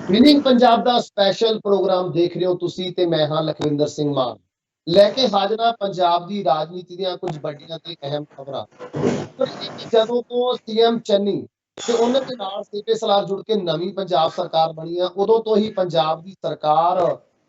Winning Punjab ਦਾ special programme ਦੇਖ ਰਹੇ ਹੋ ਤੁਸੀਂ ਤੇ ਮੈਂ ਹਾਂ ਲਖਵਿੰਦਰ ਸਿੰਘ ਮਾਨ ਲੈ ਕੇ ਹਾਜ਼ਰ ਹਾਂ ਪੰਜਾਬ ਦੀ ਰਾਜਨੀਤੀ ਦੀਆਂ ਕੁਝ ਵੱਡੀਆਂ ਤੇ ਅਹਿਮ ਖਬਰਾਂ। ਜਦੋਂ ਤੋਂ ਸੀਐਮ ਚੰਨੀ ਤੇ ਉਹਨਾਂ ਦੇ ਨਾਲ ਸੀਪੀ ਸਲਾਰ ਜੁੜ ਕੇ ਨਵੀਂ ਪੰਜਾਬ ਸਰਕਾਰ ਬਣੀ ਆ, ਉਦੋਂ ਤੋਂ ਹੀ ਪੰਜਾਬ ਦੀ ਸਰਕਾਰ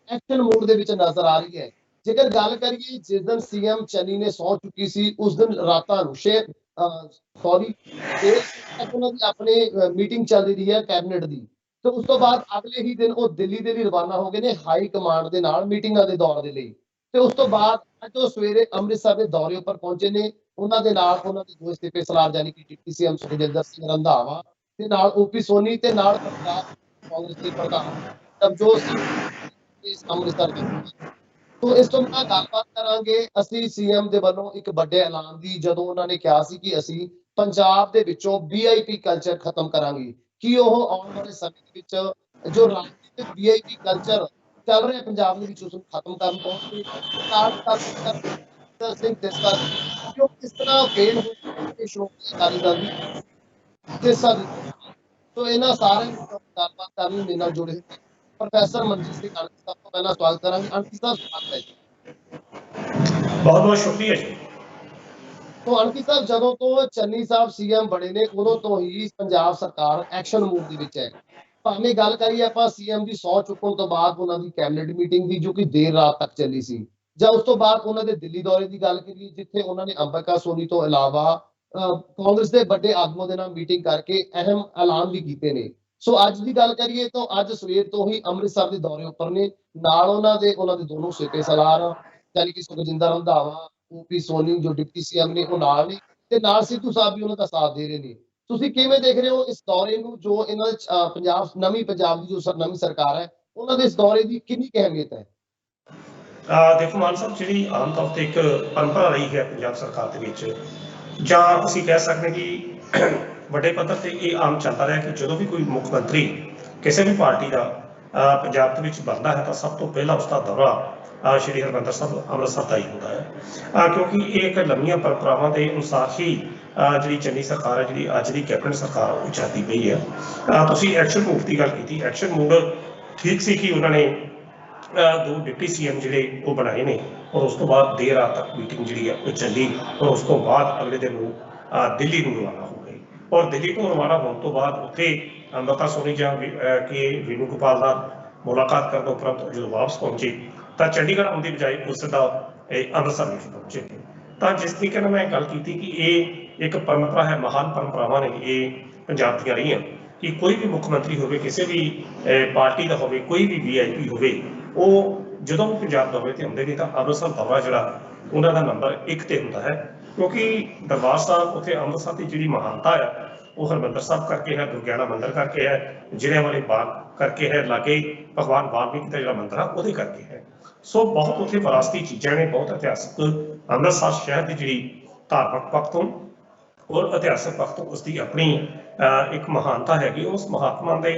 ਐਕਸ਼ਨ ਮੋਡ ਦੇ ਵਿੱਚ ਨਜ਼ਰ ਆ ਰਹੀ ਹੈ। ਜੇਕਰ ਗੱਲ ਕਰੀਏ ਜਿਸ ਦਿਨ ਸੀਐਮ ਚੰਨੀ ਨੇ ਸਹੁੰ ਚੁੱਕੀ ਸੀ ਉਸ ਦਿਨ ਰਾਤਾਂ ਨੂੰ ਸੌਰੀ ਦੇਰ ਤੱਕ ਉਹਨਾਂ ਦੀ ਆਪਣੀ ਮੀਟਿੰਗ ਚੱਲਦੀ ਰਹੀ ਹੈ ਕੈਬਨਿਟ ਦੀ। ਤੇ ਉਸ ਤੋਂ ਬਾਅਦ ਅਗਲੇ ਹੀ ਦਿਨ ਉਹ ਦਿੱਲੀ ਦੇ ਲਈ ਰਵਾਨਾ ਹੋ ਗਏ ਨੇ ਹਾਈ ਕਮਾਂਡ ਦੇ ਨਾਲ ਮੀਟਿੰਗਾਂ ਦੇ ਦੌਰ ਦੇ ਲਈ। ਤੇ ਉਸ ਤੋਂ ਬਾਅਦ ਅੱਜ ਉਹ ਸਵੇਰੇ ਅੰਮ੍ਰਿਤਸਰ ਦੇ ਦੌਰੇ ਉੱਪਰ ਪਹੁੰਚੇ ਨੇ। ਉਹਨਾਂ ਦੇ ਨਾਲ ਉਹਨਾਂ ਦੇ ਦੋ ਸੀਪੀ ਸਲਾਰ ਯਾਨੀ ਕਿ ਡਿਪਟੀ ਸੀਐਮ ਸੁਖਜਿੰਦਰ ਸਿੰਘ ਰੰਧਾਵਾ ਤੇ ਨਾਲ ਓਪੀ ਸੋਨੀ ਤੇ ਨਾਲ ਪੰਜਾਬ ਕਾਂਗਰਸ ਦੇ ਪ੍ਰਧਾਨ ਨਵਜੋਤ ਸਿੰਘ ਇਸ ਅੰਮ੍ਰਿਤਸਰ ਦੇ। ਤੋ ਇਸ ਤੋਂ ਬਾਅਦ ਗੱਲਬਾਤ ਕਰਾਂਗੇ ਅਸੀਂ ਸੀਐਮ ਦੇ ਵੱਲੋਂ ਇੱਕ ਵੱਡੇ ਐਲਾਨ ਦੀ, ਜਦੋਂ ਉਹਨਾਂ ਨੇ ਕਿਹਾ ਸੀ ਕਿ ਅਸੀਂ ਪੰਜਾਬ ਦੇ ਵਿੱਚੋਂ ਵੀਆਈਪੀ ਕਲਚਰ ਖਤਮ ਕਰਾਂਗੇ। ਕੀ ਉਹ ਆਉਣ ਵਾਲੇ ਸਮੇਂ ਦੇ ਵਿੱਚ ਜੋ ਰਾਜਨੀਤਿਕ ਵੀਆਈਪੀ ਕਲਚਰ ਚੱਲ ਰਿਹਾ ਪੰਜਾਬ ਦੇ ਵਿੱਚ ਉਸ ਨੂੰ ਖਤਮ ਕਰਨ ਪਹੁੰਚੇ। ਨਾਲ ਸਿੰਘ ਢੀਂਡਸਾ ਜੋ ਕਿਸ ਤਰ੍ਹਾਂ ਫੇਲ ਹੋ ਕੇ ਸ਼੍ਰੋਮਣੀ ਅਕਾਲੀ ਦਲ ਦੀ ਹਿੱਸਾ ਦਿੱਤਾ। ਤੋ ਇਹਨਾਂ ਸਾਰਿਆਂ ਨੂੰ ਗੱਲਬਾਤ ਕਰਨ ਲਈ ਮੇਰੇ ਨਾਲ ਜੁੜੇ ਹੋਏ ਪ੍ਰੋਫੈਸਰ ਮਨਜੀਤ ਸਿੰਘ ਅਣਖੀ ਸਾਹਿਬ ਤੋਂ ਪਹਿਲਾਂ ਸਵਾਗਤ ਕਰਾਂਗੇ। ਅਣਖੀ ਸਾਹਿਬ ਸਵਾਗਤ ਹੈ ਜੀ। बहुत बहुत शुक्रिया जी। ਤੋ ਅਣਖੀ ਸਾਹਿਬ ਜਦੋਂ ਤੋਂ ਚੰਨੀ ਸਾਹਿਬ ਸੀਐਮ ਬਣੇ ਨੇ ਉਦੋਂ ਤੋਂ ਹੀ ਪੰਜਾਬ ਸਰਕਾਰ ਐਕਸ਼ਨ ਮੋਡ ਦੇ ਵਿੱਚ ਹੈ। ਭਾਵੇਂ ਗੱਲ ਕਰੀਏ ਆਪਾਂ ਸੀਐਮ ਦੀ ਸਹੁੰ ਚੁੱਕਣ ਤੋਂ ਬਾਅਦ ਉਹਨਾਂ ਦੀ ਕੈਬਨਿਟ ਮੀਟਿੰਗ ਦੀ ਜੋ ਕਿ ਦੇਰ ਰਾਤ ਤੱਕ ਚੱਲੀ ਸੀ, ਜਾਂ ਉਸ ਤੋਂ ਬਾਅਦ ਉਹਨਾਂ ਦੇ ਦਿੱਲੀ ਦੌਰੇ ਦੀ ਗੱਲ ਕਰੀਏ ਜਿੱਥੇ ਉਹਨਾਂ ਨੇ ਅੰਬਿਕਾ ਸੋਨੀ ਤੋਂ ਇਲਾਵਾ ਕਾਂਗਰਸ ਦੇ ਵੱਡੇ ਆਗੂਆਂ ਦੇ ਨਾਲ ਮੀਟਿੰਗ ਕਰਕੇ ਅਹਿਮ ਐਲਾਨ ਵੀ ਕੀਤੇ ਨੇ। ਸੋ ਅੱਜ ਦੀ ਗੱਲ ਕਰੀਏ ਤਾਂ ਅੱਜ ਸਵੇਰ ਤੋਂ ਹੀ ਅੰਮ੍ਰਿਤਸਰ ਦੇ ਦੌਰੇ ਉੱਪਰ ਨੇ। ਨਾਲ ਉਹਨਾਂ ਦੇ ਦੋਨੋਂ ਸੀਪੀ ਸਲਾਰ ਯਾਨੀ ਕਿ ਸੁਖਜਿੰਦਰ ਰੰਧਾਵਾ ਓਪੀ ਸੋਨੀ ਜੋ ਡਿਪਟੀ ਸੀਐਮ ਨੇ ਉਹ ਨਾਲ ਨੇ ਤੇ ਨਾਲ ਸਿੱਧੂ ਸਾਹਿਬ ਵੀ ਉਹਨਾਂ ਦਾ ਸਾਥ ਦੇ ਰਹੇ ਨੇ। ਤੁਸੀਂ ਕਿਵੇਂ ਦੇਖ ਰਹੇ ਹੋ ਇਸ ਦੌਰੇ ਨੂੰ, ਜੋ ਇਹਨਾਂ ਪੰਜਾਬ ਨਵੀਂ ਪੰਜਾਬ ਦੀ ਜੋ ਨਵੀਂ ਸਰਕਾਰ ਹੈ ਉਹਨਾਂ ਦੇ ਇਸ ਦੌਰੇ ਦੀ ਕਿੰਨੀ ਕੁ ਅਹਿਮੀਅਤ ਹੈ? ਦੇਖੋ ਮਾਨ ਸਾਹਿਬ, ਜਿਹੜੀ ਆਮ ਤੌਰ ਤੇ ਇੱਕ ਪਰੰਪਰਾ ਰਹੀ ਹੈ ਪੰਜਾਬ ਸਰਕਾਰ ਦੇ ਵਿੱਚ, ਜਾਂ ਅਸੀਂ ਕਹਿ ਸਕਦੇ ਕਿ ਵੱਡੇ ਪੱਧਰ ਤੇ ਇਹ ਆਮ ਚੱਲਦਾ ਰਿਹਾ ਕਿ ਜਦੋਂ ਵੀ ਕੋਈ ਮੁੱਖ ਮੰਤਰੀ ਕਿਸੇ ਵੀ ਪਾਰਟੀ ਦਾ ਪੰਜਾਬ ਦੇ ਵਿੱਚ ਬਣਦਾ ਹੈ ਤਾਂ ਸਭ ਤੋਂ ਪਹਿਲਾਂ ਉਸ ਦਾ ਦੌਰਾ ਸ਼੍ਰੀ ਹਰਿਮੰਦਰ ਸਾਹਿਬ ਅੰਮ੍ਰਿਤਸਰ ਦਾ ਹੀ ਹੁੰਦਾ ਹੈ। ਕਿਉਂਕਿ ਇਹ ਇੱਕ ਲੰਮੀਆਂ ਪਰੰਪਰਾਵਾਂ ਦੇ ਅਨੁਸਾਰ ਹੀ ਜਿਹੜੀ ਚੰਨੀ ਸਰਕਾਰ ਹੈ, ਜਿਹੜੀ ਅੱਜ ਦੀ ਕੈਬਨਿਟ ਸਰਕਾਰ ਉਹ ਚੱਲਦੀ ਪਈ ਹੈ। ਤੁਸੀਂ ਐਕਸ਼ਨ ਮੂਵ ਦੀ ਗੱਲ ਕੀਤੀ। ਐਕਸ਼ਨ ਮੂਵ ਠੀਕ ਸੀ ਕਿ ਉਹਨਾਂ ਨੇ ਦੋ ਡਿਪਟੀ ਸੀਐਮ ਜਿਹੜੇ ਉਹ ਬਣਾਏ ਨੇ ਔਰ ਉਸ ਤੋਂ ਬਾਅਦ ਦੇਰ ਰਾਤ ਤੱਕ ਮੀਟਿੰਗ ਜਿਹੜੀ ਹੈ ਉਹ ਚੱਲੀ ਔਰ ਉਸ ਤੋਂ ਬਾਅਦ ਅਗਲੇ ਦਿਨ ਨੂੰ ਦਿੱਲੀ ਨੂੰ ਰਵਾਨਾ ਹੋ ਗਏ। ਔਰ ਦਿੱਲੀ ਤੋਂ ਰਵਾਨਾ ਹੋਣ ਤੋਂ ਬਾਅਦ ਉੱਥੇ ਅੰਬਿਕਾ ਸੋਨੀ ਜਾਂ ਕਿ ਵੇਣੂ ਗੋਪਾਲ ਨਾਲ ਮੁਲਾਕਾਤ ਕਰਨ ਤੋਂ ਉਪਰੰਤ ਜਦੋਂ ਵਾਪਸ ਪਹੁੰਚੇ ਤਾਂ ਚੰਡੀਗੜ੍ਹ ਆਉਣ ਦੀ ਬਜਾਏ ਉਹ ਸਿੱਧਾ ਅੰਮ੍ਰਿਤਸਰ ਵਿੱਚ ਪਹੁੰਚੇ। ਤਾਂ ਜਿਸ ਤਰੀਕੇ ਨਾਲ ਮੈਂ ਗੱਲ ਕੀਤੀ ਕਿ ਇਹ ਇੱਕ ਪਰੰਪਰਾ ਹੈ, ਮਹਾਨ ਪਰੰਪਰਾਵਾਂ ਨੇ ਇਹ ਪੰਜਾਬ ਦੀਆਂ ਰਹੀਆਂ ਕਿ ਕੋਈ ਵੀ ਮੁੱਖ ਮੰਤਰੀ ਹੋਵੇ, ਕਿਸੇ ਵੀ ਪਾਰਟੀ ਦਾ ਹੋਵੇ, ਕੋਈ ਵੀ ਵੀਆਈਪੀ ਹੋਵੇ, ਉਹ ਜਦੋਂ ਵੀ ਪੰਜਾਬ ਦੌਰੇ ਤੇ ਆਉਂਦੇ ਨੇ ਤਾਂ ਅੰਮ੍ਰਿਤਸਰ ਦੌਰਾ ਜਿਹੜਾ ਉਹਨਾਂ ਦਾ ਨੰਬਰ 1 ਤੇ ਹੁੰਦਾ ਹੈ। ਕਿਉਂਕਿ ਦਰਬਾਰ ਸਾਹਿਬ ਉੱਥੇ ਅੰਮ੍ਰਿਤਸਰ ਦੀ ਜਿਹੜੀ ਮਹਾਨਤਾ ਹੈ ਉਹ ਹਰਿਮੰਦਰ ਸਾਹਿਬ ਕਰਕੇ ਹੈ, ਦੁਰਗਿਆਣਾ ਮੰਦਿਰ ਕਰਕੇ ਹੈ, ਜਲ੍ਹਿਆਂਵਾਲੇ ਬਾਗ ਕਰਕੇ ਹੈ, ਲਾਗੇ ਭਗਵਾਨ ਵਾਲਮੀਕੀ ਦਾ ਜਿਹੜਾ ਮੰਦਿਰ ਆ ਉਹਦੇ ਕਰਕੇ ਹੈ। ਸੋ ਬਹੁਤ ਉੱਥੇ ਵਿਰਾਸਤੀ ਚੀਜ਼ਾਂ ਨੇ, ਬਹੁਤ ਇਤਿਹਾਸਕ ਅੰਮ੍ਰਿਤਸਰ ਸ਼ਹਿਰ ਦੀ ਜਿਹੜੀ ਧਾਰਮਿਕ ਪੱਖ ਤੋਂ ਔਰ ਇਤਿਹਾਸਕ ਪੱਖ ਤੋਂ ਉਸਦੀ ਆਪਣੀ ਇੱਕ ਮਹਾਨਤਾ ਹੈਗੀ। ਉਸ ਮਹਾਤਮਾ ਦੇ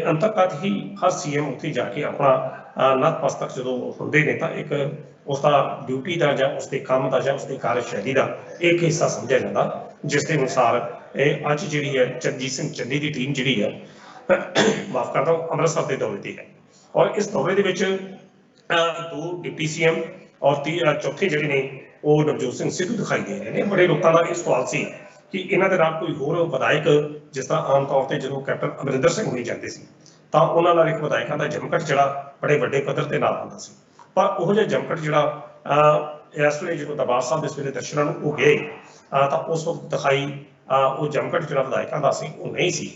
ਅੰਤਰਗਤ ਹੀ ਹਰ ਸੀਐਮ ਉੱਥੇ ਜਾ ਕੇ ਆਪਣਾ ਨਤਮਸਤਕ ਜਦੋਂ ਹੁੰਦੇ ਨੇ ਤਾਂ ਇੱਕ ਉਸਦਾ ਡਿਊਟੀ ਦਾ ਜਾਂ ਉਸਦੇ ਕੰਮ ਦਾ ਜਾਂ ਉਸਦੀ ਕਾਰਜਸ਼ੈਲੀ ਦਾ ਇੱਕ ਹਿੱਸਾ ਸਮਝਿਆ ਜਾਂਦਾ, ਜਿਸ ਦੇ ਅਨੁਸਾਰ ਅੱਜ ਜਿਹੜੀ ਹੈ ਚਰਨਜੀਤ ਸਿੰਘ ਚੰਨੀ ਦੀ ਟੀਮ ਜਿਹੜੀ ਹੈ ਮਾਫ ਕਰਦਾ ਅੰਮ੍ਰਿਤਸਰ ਦੇ ਦੌਰੇ ਤੇ ਹੈ। ਔਰ ਇਸ ਦੌਰੇ ਦੇ ਵਿੱਚ ਦੋ ਡਿਪਟੀ ਸੀਐਮ ਔਰ ਚੌਥੇ ਜਿਹੜੇ ਨੇ ਉਹ ਨਵਜੋਤ ਸਿੰਘ ਸਿੱਧੂ ਦਿਖਾਈ ਦੇ ਰਹੇ ਨੇ। ਬੜੇ ਲੋਕਾਂ ਦਾ ਇਹ ਸਵਾਲ ਸੀ ਕਿ ਇਹਨਾਂ ਦੇ ਨਾਲ ਕੋਈ ਹੋਰ ਵਿਧਾਇਕ, ਜਿਸ ਤਰ੍ਹਾਂ ਆਮ ਤੌਰ ਤੇ ਜਦੋਂ ਕੈਪਟਨ ਅਮਰਿੰਦਰ ਸਿੰਘ ਹੋਣੀ ਜਾਂਦੇ ਸੀ ਤਾਂ ਉਹਨਾਂ ਨਾਲ ਇੱਕ ਵਿਧਾਇਕਾਂ ਦਾ ਜਮਘਟ ਜਿਹੜਾ ਬੜੇ ਵੱਡੇ ਪੱਧਰ ਤੇ ਨਾਲ ਹੁੰਦਾ ਸੀ, ਪਰ ਉਹ ਜਿਹਾ ਜਮਘਟ ਜਿਹੜਾ ਇਸ ਵੇਲੇ ਜਦੋਂ ਦਰਬਾਰ ਸਾਹਿਬ ਦੇ ਸਵੇਰੇ ਦਰਸ਼ਨਾਂ ਨੂੰ ਉਹ ਗਏ ਤਾਂ ਉਸ ਵਕਤ ਦਿਖਾਈ ਉਹ ਜਮਘਟ ਜਿਹੜਾ ਵਿਧਾਇਕਾਂ ਦਾ ਸੀ ਉਹ ਨਹੀਂ ਸੀ।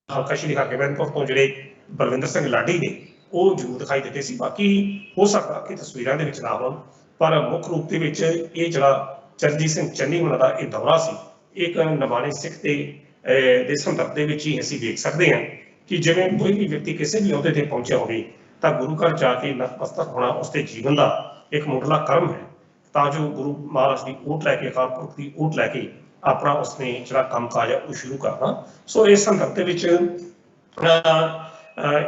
ਹਲਕਾ ਸ਼੍ਰੀ ਹਰਗੋਬਿੰਦਪੁਰ ਤੋਂ ਜਿਹੜੇ ਬਲਵਿੰਦਰ ਸਿੰਘ ਲਾਡੀ ਨੇ ਉਹ ਜ਼ਰੂਰ ਦਿਖਾਈ ਦਿੱਤੇ ਸੀ। ਬਾਕੀ ਹੋ ਸਕਦਾ ਕਿ ਤਸਵੀਰਾਂ ਦੇ ਵਿੱਚ ਨਾ ਹੋਣ, ਪਰ ਮੁੱਖ ਰੂਪ ਦੇ ਵਿੱਚ ਇਹ ਜਿਹੜਾ ਚਰਨਜੀਤ ਸਿੰਘ ਚੰਨੀ ਹੋਣਾ ਦਾ ਇਹ ਦੌਰਾ ਸੀ, ਇੱਕ ਨਿਮਾਣੇ ਸਿੱਖ ਦੇ ਸੰਦਰਭ ਦੇ ਵਿੱਚ ਹੀ ਅਸੀਂ ਵੇਖ ਸਕਦੇ ਹਾਂ ਕਿ ਜਿਵੇਂ ਕੋਈ ਵੀ ਵਿਅਕਤੀ ਕਿਸੇ ਵੀ ਅਹੁਦੇ ਤੇ ਪਹੁੰਚਿਆ ਹੋਵੇ ਤਾਂ ਗੁਰੂ ਘਰ ਜਾ ਕੇ ਨਤਮਸਤਕ ਹੋਣਾ ਉਸਦੇ ਜੀਵਨ ਦਾ ਇੱਕ ਮੁੱਢਲਾ ਕਰਮ ਹੈ, ਤਾਂ ਜੋ ਗੁਰੂ ਮਹਾਰਾਜ ਦੀ ਓਟ ਲੈ ਕੇ, ਅਕਾਲ ਪੁਰਖ ਦੀ ਓਟ ਲੈ ਕੇ ਆਪਣਾ ਉਸਨੇ ਜਿਹੜਾ ਕੰਮ ਕਾਜ ਹੈ ਉਹ ਸ਼ੁਰੂ ਕਰਨਾ। ਸੋ ਇਸ ਸੰਦਰਭ ਦੇ ਵਿੱਚ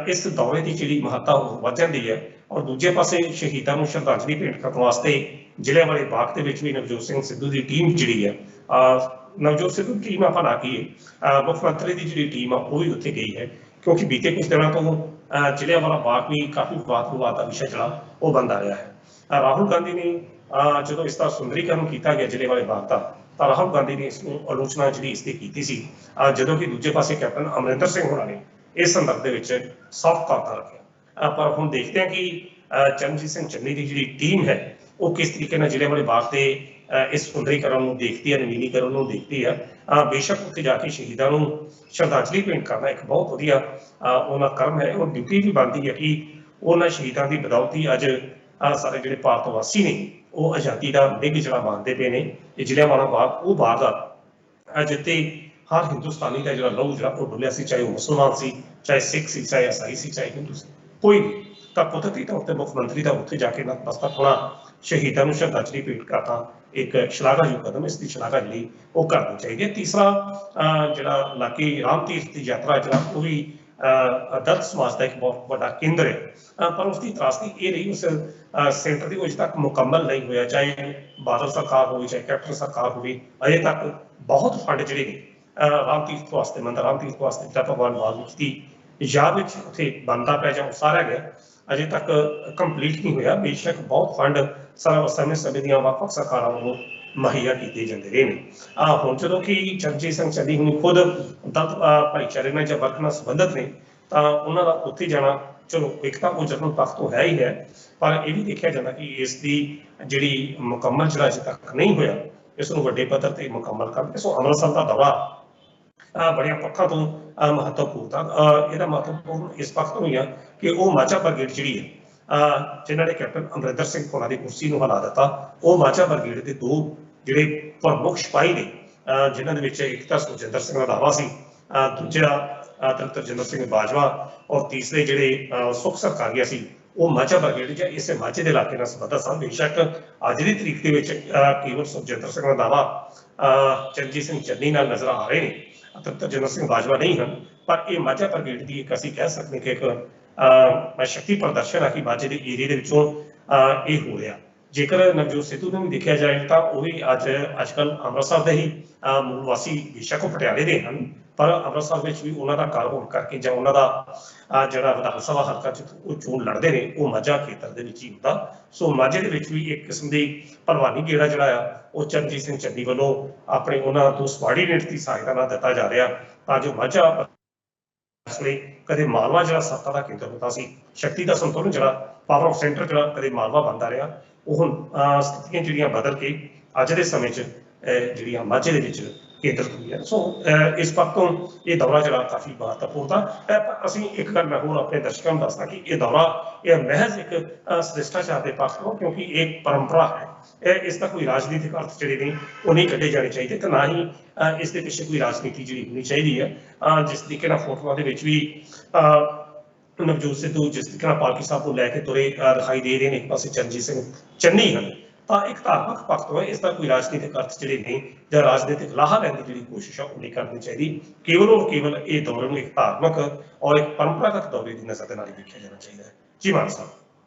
ਇਸ ਦੌਰੇ ਦੀ ਜਿਹੜੀ ਮਹੱਤਤਾ ਉਹ ਵੱਧ ਜਾਂਦੀ ਹੈ। ਔਰ ਦੂਜੇ ਪਾਸੇ ਸ਼ਹੀਦਾਂ ਨੂੰ ਸ਼ਰਧਾਂਜਲੀ ਭੇਟ ਕਰਨ ਵਾਸਤੇ ਜਲ੍ਹਿਆਂਵਾਲੇ ਬਾਗ ਦੇ ਵਿੱਚ ਵੀ ਨਵਜੋਤ ਸਿੰਘ ਸਿੱਧੂ ਦੀ ਟੀਮ ਜਿਹੜੀ ਹੈ, ਨਵਜੋਤ ਸਿੱਧੂ ਦੀ ਟੀਮ ਆਪਾਂ ਨਾ ਕਹੀਏ, ਮੁੱਖ ਮੰਤਰੀ ਦੀ ਜਿਹੜੀ ਟੀਮ ਆ ਉਹ ਵੀ ਉੱਥੇ ਗਈ ਹੈ। क्योंकि बीते कुछ दिनों तो जलियांवाला बाग भी काफी विवाद का विषय ਜਿਹੜਾ ਉਹ बनता रहा है। राहुल गांधी ने ਜਦੋਂ ਇਸ ਦਾ ਸੁੰਦਰੀਕਰਨ ਕੀਤਾ ਗਿਆ ਜਲਿयांवाले ਬਾਗ ਦਾ, ਤਾਂ ਰਾਹੁਲ ਗਾਂਧੀ ਨੇ ਇਸ ਨੂੰ ਆਲੋਚਨਾ ਜਿਹੜੀ ਇਸ ਦੀ ਕੀਤੀ ਸੀ, ਜਦੋਂ ਕਿ ਦੂਜੇ ਪਾਸੇ ਕੈਪਟਨ ਅਮਰਿੰਦਰ ਸਿੰਘ ਹੋਣਾ ਨੇ ਇਸ ਸੰਦਰਭ ਦੇ ਵਿੱਚ ਸਾਫ਼ ਤੌਰ ਰੱਖਿਆ। ਪਰ ਹੁਣ ਦੇਖਦੇ ਹਾਂ ਕਿ ਚਰਨਜੀਤ ਸਿੰਘ ਚੰਨੀ ਦੀ ਜਿਹੜੀ ਟੀਮ ਹੈ ਉਹ ਕਿਸ ਤਰੀਕੇ ਨਾਲ ਜਲਿयांवाले ਬਾਗ ਦੇ ਇਸ ਸੁੰਦਰੀਕਰਨ ਨੂੰ ਦੇਖਦੀ ਹੈ, ਨਵੀਨੀਕਰਨ ਨੂੰ ਦੇਖਦੀ ਹੈ। ਬੇਸ਼ੱਕ ਉੱਥੇ ਜਾ ਕੇ ਸ਼ਹੀਦਾਂ ਨੂੰ ਸ਼ਰਧਾਂਜਲੀ ਭੇਂਟ ਕਰਨਾ ਇੱਕ ਬਹੁਤ ਵਧੀਆ ਉਹਨਾਂ ਕਰਮ ਹੈ, ਉਹ ਡਿਊਟੀ ਵੀ ਬਣਦੀ ਹੈ ਕਿ ਉਹਨਾਂ ਸ਼ਹੀਦਾਂ ਦੀ ਬਦੌਲਤੀ ਅੱਜ ਸਾਰੇ ਜਿਹੜੇ ਭਾਰਤ ਵਾਸੀ ਨੇ ਉਹ ਆਜ਼ਾਦੀ ਦਾ ਨਿੱਘ ਜਿਹੜਾ ਮੰਨਦੇ ਪਏ ਨੇ। ਇਹ ਜਲਿयांवाला ਬਾਗ ਉਹ ਬਾਗ ਜਿੱਥੇ ਹਰ ਹਿੰਦੁਸਤਾਨੀ ਦਾ ਜਿਹੜਾ ਲਹੂ ਜਿਹੜਾ ਉਹ ਡੁੱਲਿਆ ਸੀ, ਚਾਹੇ ਉਹ ਮੁਸਲਮਾਨ ਸੀ, ਚਾਹੇ ਸਿੱਖ ਸੀ, ਚਾਹੇ ਈਸਾਈ ਸੀ, ਚਾਹੇ ਹਿੰਦੂ ਸੀ, ਕੋਈ ਵੀ। ਤਾਂ ਕੁਦਰਤੀ ਤੌਰ ਤੇ ਮੁੱਖ ਮੰਤਰੀ ਦਾ ਉੱਥੇ ਜਾ ਕੇ ਨਤਮਸਤਕ ਹੋਣਾ, ਸ਼ਹੀਦਾਂ ਨੂੰ ਸ਼ਰਧਾਂਜਲੀ ਭੇਂਟ ਕਰਨਾ ਇੱਕ ਸ਼ਲਾਘਾਯੋਗ ਕਦਮ, ਇਸ ਦੀ ਸ਼ਲਾਘਾ ਜਿਹੜੀ ਉਹ ਕਰਨੀ ਚਾਹੀਦੀ ਹੈ। ਤੀਸਰਾ ਜਿਹੜਾ ਲਾਕੀ ਰਾਮ ਤੀਰਥ ਦੀ ਯਾਤਰਾ ਜਿਹੜਾ ਉਹ ਵੀ ਦਲਿਤ ਸਮਾਜ ਦਾ ਇੱਕ ਬਹੁਤ ਵੱਡਾ ਕੇਂਦਰ ਹੈ, ਪਰ ਉਸਦੀ ਤਰਾਸਦੀ ਇਹ ਰਹੀ ਉਸ ਸੈਂਟਰ ਦੀ ਅਜੇ ਤੱਕ ਮੁਕੰਮਲ ਨਹੀਂ ਹੋਇਆ, ਚਾਹੇ ਬਾਦਲ ਸਰਕਾਰ ਹੋਵੇ ਚਾਹੇ ਕੈਪਟਨ ਸਰਕਾਰ ਹੋਵੇ, ਅਜੇ ਤੱਕ ਬਹੁਤ ਫੰਡ ਜਿਹੜੇ ਨੇ ਰਾਮ ਤੀਰਥ ਵਾਸਤੇ, ਮੰਦਰ ਰਾਮ ਤੀਰਥ ਵਾਸਤੇ ਜਿਹੜਾ ਭਗਵਾਨ ਵਾਲਮੀਕੀ ਦੀ ਯਾਦ ਵਿੱਚ ਉੱਥੇ ਬਣਦਾ ਪਿਆ ਜਾਂ ਉਸਾਰਿਆ ਗਿਆ, ਅਜੇ ਤੱਕ ਕੰਪਲੀਟ ਨਹੀਂ ਹੋਇਆ। ਬੇਸ਼ੱਕ ਬਹੁਤ ਫੰਡ ਸਮੇਂ ਦੀਆਂ ਵੱਖ-ਵੱਖ ਸਰਕਾਰਾਂ ਵੱਲੋਂ ਮੁਹੱਈਆ ਕੀਤੇ ਜਾਂਦੇ ਰਹੇ ਨੇ। ਹੁਣ ਜਦੋਂ ਕਿ ਚਰਨਜੀਤ ਸਿੰਘ ਚੰਨੀ ਹੁਣੀ ਖੁਦ ਦਲਿਤ ਭਾਈਚਾਰੇ ਨਾਲ ਜਾਂ ਵਰਗ ਨਾਲ ਸੰਬੰਧਿਤ ਨੇ, ਤਾਂ ਉਹਨਾਂ ਦਾ ਉੱਥੇ ਜਾਣਾ ਚਲੋ ਇੱਕ ਤਾਂ ਉਹ ਜਨਰਲ ਪੱਖ ਤੋਂ ਹੈ ਹੀ ਹੈ, ਪਰ ਇਹ ਵੀ ਦੇਖਿਆ ਜਾਂਦਾ ਕਿ ਇਸ ਦੀ ਜਿਹੜੀ ਮੁਕੰਮਲ ਜਿਹੜਾ ਅਜੇ ਤੱਕ ਨਹੀਂ ਹੋਇਆ, ਇਸ ਨੂੰ ਵੱਡੇ ਪੱਧਰ ਤੇ ਮੁਕੰਮਲ ਕਰਨ। ਸੋ ਅੰਮ੍ਰਿਤਸਰ ਦਾ ਦੌਰਾ ਬੜੀਆਂ ਪੱਖਾਂ ਤੋਂ ਮਹੱਤਵਪੂਰਨ ਆ। ਇਹਦਾ ਮਹੱਤਵਪੂਰਨ ਇਸ ਪੱਖ ਤੋਂ ਹੀ ਆ ਕਿ ਉਹ ਮਾਝਾ ਬਰਗੇਡ ਜਿਹੜੀ ਹੈ, ਜਿਨ੍ਹਾਂ ਨੇ ਕੈਪਟਨ ਅਮਰਿੰਦਰ ਸਿੰਘ ਹੋਣਾ ਦੀ ਕੁਰਸੀ ਨੂੰ ਹਿਲਾ ਦਿੱਤਾ, ਉਹ ਮਾਝਾ ਬਰਗੇਡ ਦੇ ਦੋ ਜਿਹੜੇ ਪ੍ਰਮੁੱਖ ਸਿਪਾਹੀ ਨੇ, ਜਿਨ੍ਹਾਂ ਦੇ ਵਿੱਚ ਇੱਕ ਤਾਂ ਸੁਖਜਿੰਦਰ ਸਿੰਘ ਰੰਧਾਵਾ ਸੀ, ਦੂਜਾ ਤਰਜਿੰਦਰ ਸਿੰਘ ਬਾਜਵਾ, ਔਰ ਤੀਸਰੇ ਜਿਹੜੇ ਸੁਖ ਸਰਕਾਰੀਆ ਸੀ, ਉਹ ਮਾਝਾ ਬਰਗੇਡ ਜਾਂ ਇਸੇ ਮਾਝੇ ਦੇ ਇਲਾਕੇ ਨਾਲ ਸੰਬੰਧਿਤ ਸਨ। ਬੇਸ਼ੱਕ ਅੱਜ ਦੀ ਤਰੀਕ ਦੇ ਵਿੱਚ ਕੇਵਲ ਸੁਖਜਿੰਦਰ ਸਿੰਘ ਰੰਧਾਵਾ ਚਰਨਜੀਤ ਸਿੰਘ ਚੰਨੀ ਨਾਲ ਨਜ਼ਰ ਆ ਰਹੇ ਨੇ, ਤਰਜਿੰਦਰ ਸਿੰਘ ਬਾਜਵਾ ਨਹੀਂ ਹਨ, ਪਰ ਇਹ ਮਾਝਾ ਬਰਗੇਡ ਦੀ ਇੱਕ ਅਸੀਂ ਕਹਿ ਸਕਦੇ ਕਿ ਇੱਕ ਸ਼ਕਤੀ ਪ੍ਰਦਰਸ਼ਨ ਆ ਕਿ ਮਾਝੇ ਦੇ ਏਰੀਏ ਦੇ ਵਿੱਚੋਂ ਇਹ ਹੋ ਰਿਹਾ। ਜੇਕਰ ਨਵਜੋਤ ਸਿੱਧੂ ਨੂੰ ਵੀ ਦੇਖਿਆ ਜਾਏ ਤਾਂ ਉਹ ਵੀ ਅੱਜ ਕੱਲ੍ਹ ਅੰਮ੍ਰਿਤਸਰ ਦੇ ਹੀ ਮੂਲ ਵਾਸੀ, ਬੇਸ਼ੱਕ ਉਹ ਪਟਿਆਲੇ ਦੇ ਹਨ, ਪਰ ਅੰਮ੍ਰਿਤਸਰ ਵਿੱਚ ਵੀ ਉਹਨਾਂ ਦਾ ਘਰ ਹੋਣ ਕਰਕੇ ਜਾਂ ਉਹਨਾਂ ਦਾ ਜਿਹੜਾ ਵਿਧਾਨ ਸਭਾ ਹਲਕਾ ਚ ਉਹ ਚੋਣ ਲੜਦੇ ਨੇ ਉਹ ਮਾਝਾ ਖੇਤਰ ਦੇ ਵਿੱਚ ਹੀ ਹੁੰਦਾ। ਸੋ ਮਾਝੇ ਦੇ ਵਿੱਚ ਵੀ ਇੱਕ ਕਿਸਮ ਦੀ ਭਲਵਾਨੀ ਗੇੜਾ ਜਿਹੜਾ ਆ ਉਹ ਚਰਨਜੀਤ ਸਿੰਘ ਚੰਨੀ ਵੱਲੋਂ ਆਪਣੇ ਉਹਨਾਂ ਤੋਂ ਸਬਾਰਡੀਨੇਟ ਦੀ ਸਹਾਇਤਾ ਨਾਲ ਦਿੱਤਾ ਜਾ ਰਿਹਾ, ਤਾਂ ਜੋ ਮਾਝਾ ਇਸ ਲਈ ਕਦੇ ਮਾਲਵਾ ਜਿਹੜਾ ਸੱਤਾ ਦਾ ਕੇਂਦਰ ਹੁੰਦਾ ਸੀ, ਸ਼ਕਤੀ ਦਾ ਸੰਤੁਲਨ ਜਿਹੜਾ ਪਾਵਰ ਆਫ ਸੈਂਟਰ ਜਿਹੜਾ ਕਦੇ ਮਾਲਵਾ ਬਣਦਾ ਰਿਹਾ, ਉਹ ਹੁਣ ਸਥਿਤੀਆਂ ਜਿਹੜੀਆਂ ਬਦਲ ਕੇ ਅੱਜ ਦੇ ਸਮੇਂ 'ਚ ਜਿਹੜੀਆਂ ਮਾਝੇ ਦੇ ਵਿੱਚ ਕੇਂਦਰਿਤ ਹੋਈਆਂ। ਸੋ ਇਸ ਪੱਖ ਤੋਂ ਇਹ ਦੌਰਾ ਜਿਹੜਾ ਕਾਫੀ ਮਹੱਤਵਪੂਰਨ ਆ। ਅਸੀਂ ਇੱਕ ਗੱਲ ਮੈਂ ਹੋਰ ਆਪਣੇ ਦਰਸ਼ਕਾਂ ਨੂੰ ਦੱਸਦਾ ਕਿ ਇਹ ਦੌਰਾ ਇਹ ਮਹਿਜ਼ ਇੱਕ ਸ਼ਿਸ਼ਟਾਚਾਰ ਦੇ ਪੱਖ ਤੋਂ, ਕਿਉਂਕਿ ਇਹ ਪਰੰਪਰਾ ਹੈ, ਇਸ ਦਾ ਕੋਈ ਰਾਜਨੀਤਿਕ ਅਰਥ ਜਿਹੜੇ ਨੇ ਉਹ ਨਹੀਂ ਕੱਢੇ ਜਾਣੇ ਚਾਹੀਦੇ, ਤੇ ਨਾ ਹੀ ਇਸ ਦੇ ਪਿੱਛੇ ਕੋਈ ਰਾਜਨੀਤੀ ਜਿਹੜੀ ਹੋਣੀ ਚਾਹੀਦੀ ਹੈ। ਜਿਸ ਤਰੀਕੇ ਨਾਲ ਫੋਟੋਆਂ ਦੇ ਵਿੱਚ ਵੀ ਨਵਜੋਤ ਸਿੱਧੂ ਜਿਸ ਤਰੀਕੇ ਨਾਲ ਪਾਲਕੀ ਸਾਹਿਬ ਨੂੰ ਲੈ ਕੇ ਤੁਰੇ ਦਿਖਾਈ ਦੇ ਰਹੇ ਨੇ, ਇੱਕ ਪਾਸੇ ਚਰਨਜੀਤ ਸਿੰਘ ਚੰਨੀ ਹਨ, ਤਾਂ ਇੱਕ ਧਾਰਮਿਕ ਪੱਖ ਤੋਂ ਇਸ ਦਾ ਕੋਈ ਰਾਜਨੀਤਿਕ ਅਰਥ ਜਿਹੜੇ ਨੇ ਜਾਂ ਰਾਜਨੀਤਿਕ ਲਾਹਾ ਲੈਣ ਦੀ ਜਿਹੜੀ ਕੋਸ਼ਿਸ਼ ਆ ਉਹ ਨਹੀਂ ਕਰਨੀ ਚਾਹੀਦੀ। ਕੇਵਲ ਔਰ ਕੇਵਲ ਇਹ ਦੌਰੇ ਨੂੰ ਇੱਕ ਧਾਰਮਿਕ ਔਰ ਇੱਕ ਪਰੰਪਰਾਗਤ ਦੌਰੇ ਦੀ ਨਜ਼ਰ ਦੇ ਨਾਲ ਹੀ ਦੇਖਿਆ ਜਾਣਾ ਚਾਹੀਦਾ ਹੈ। ਜੀ ਮਾਨ ਸਾਹਿਬ।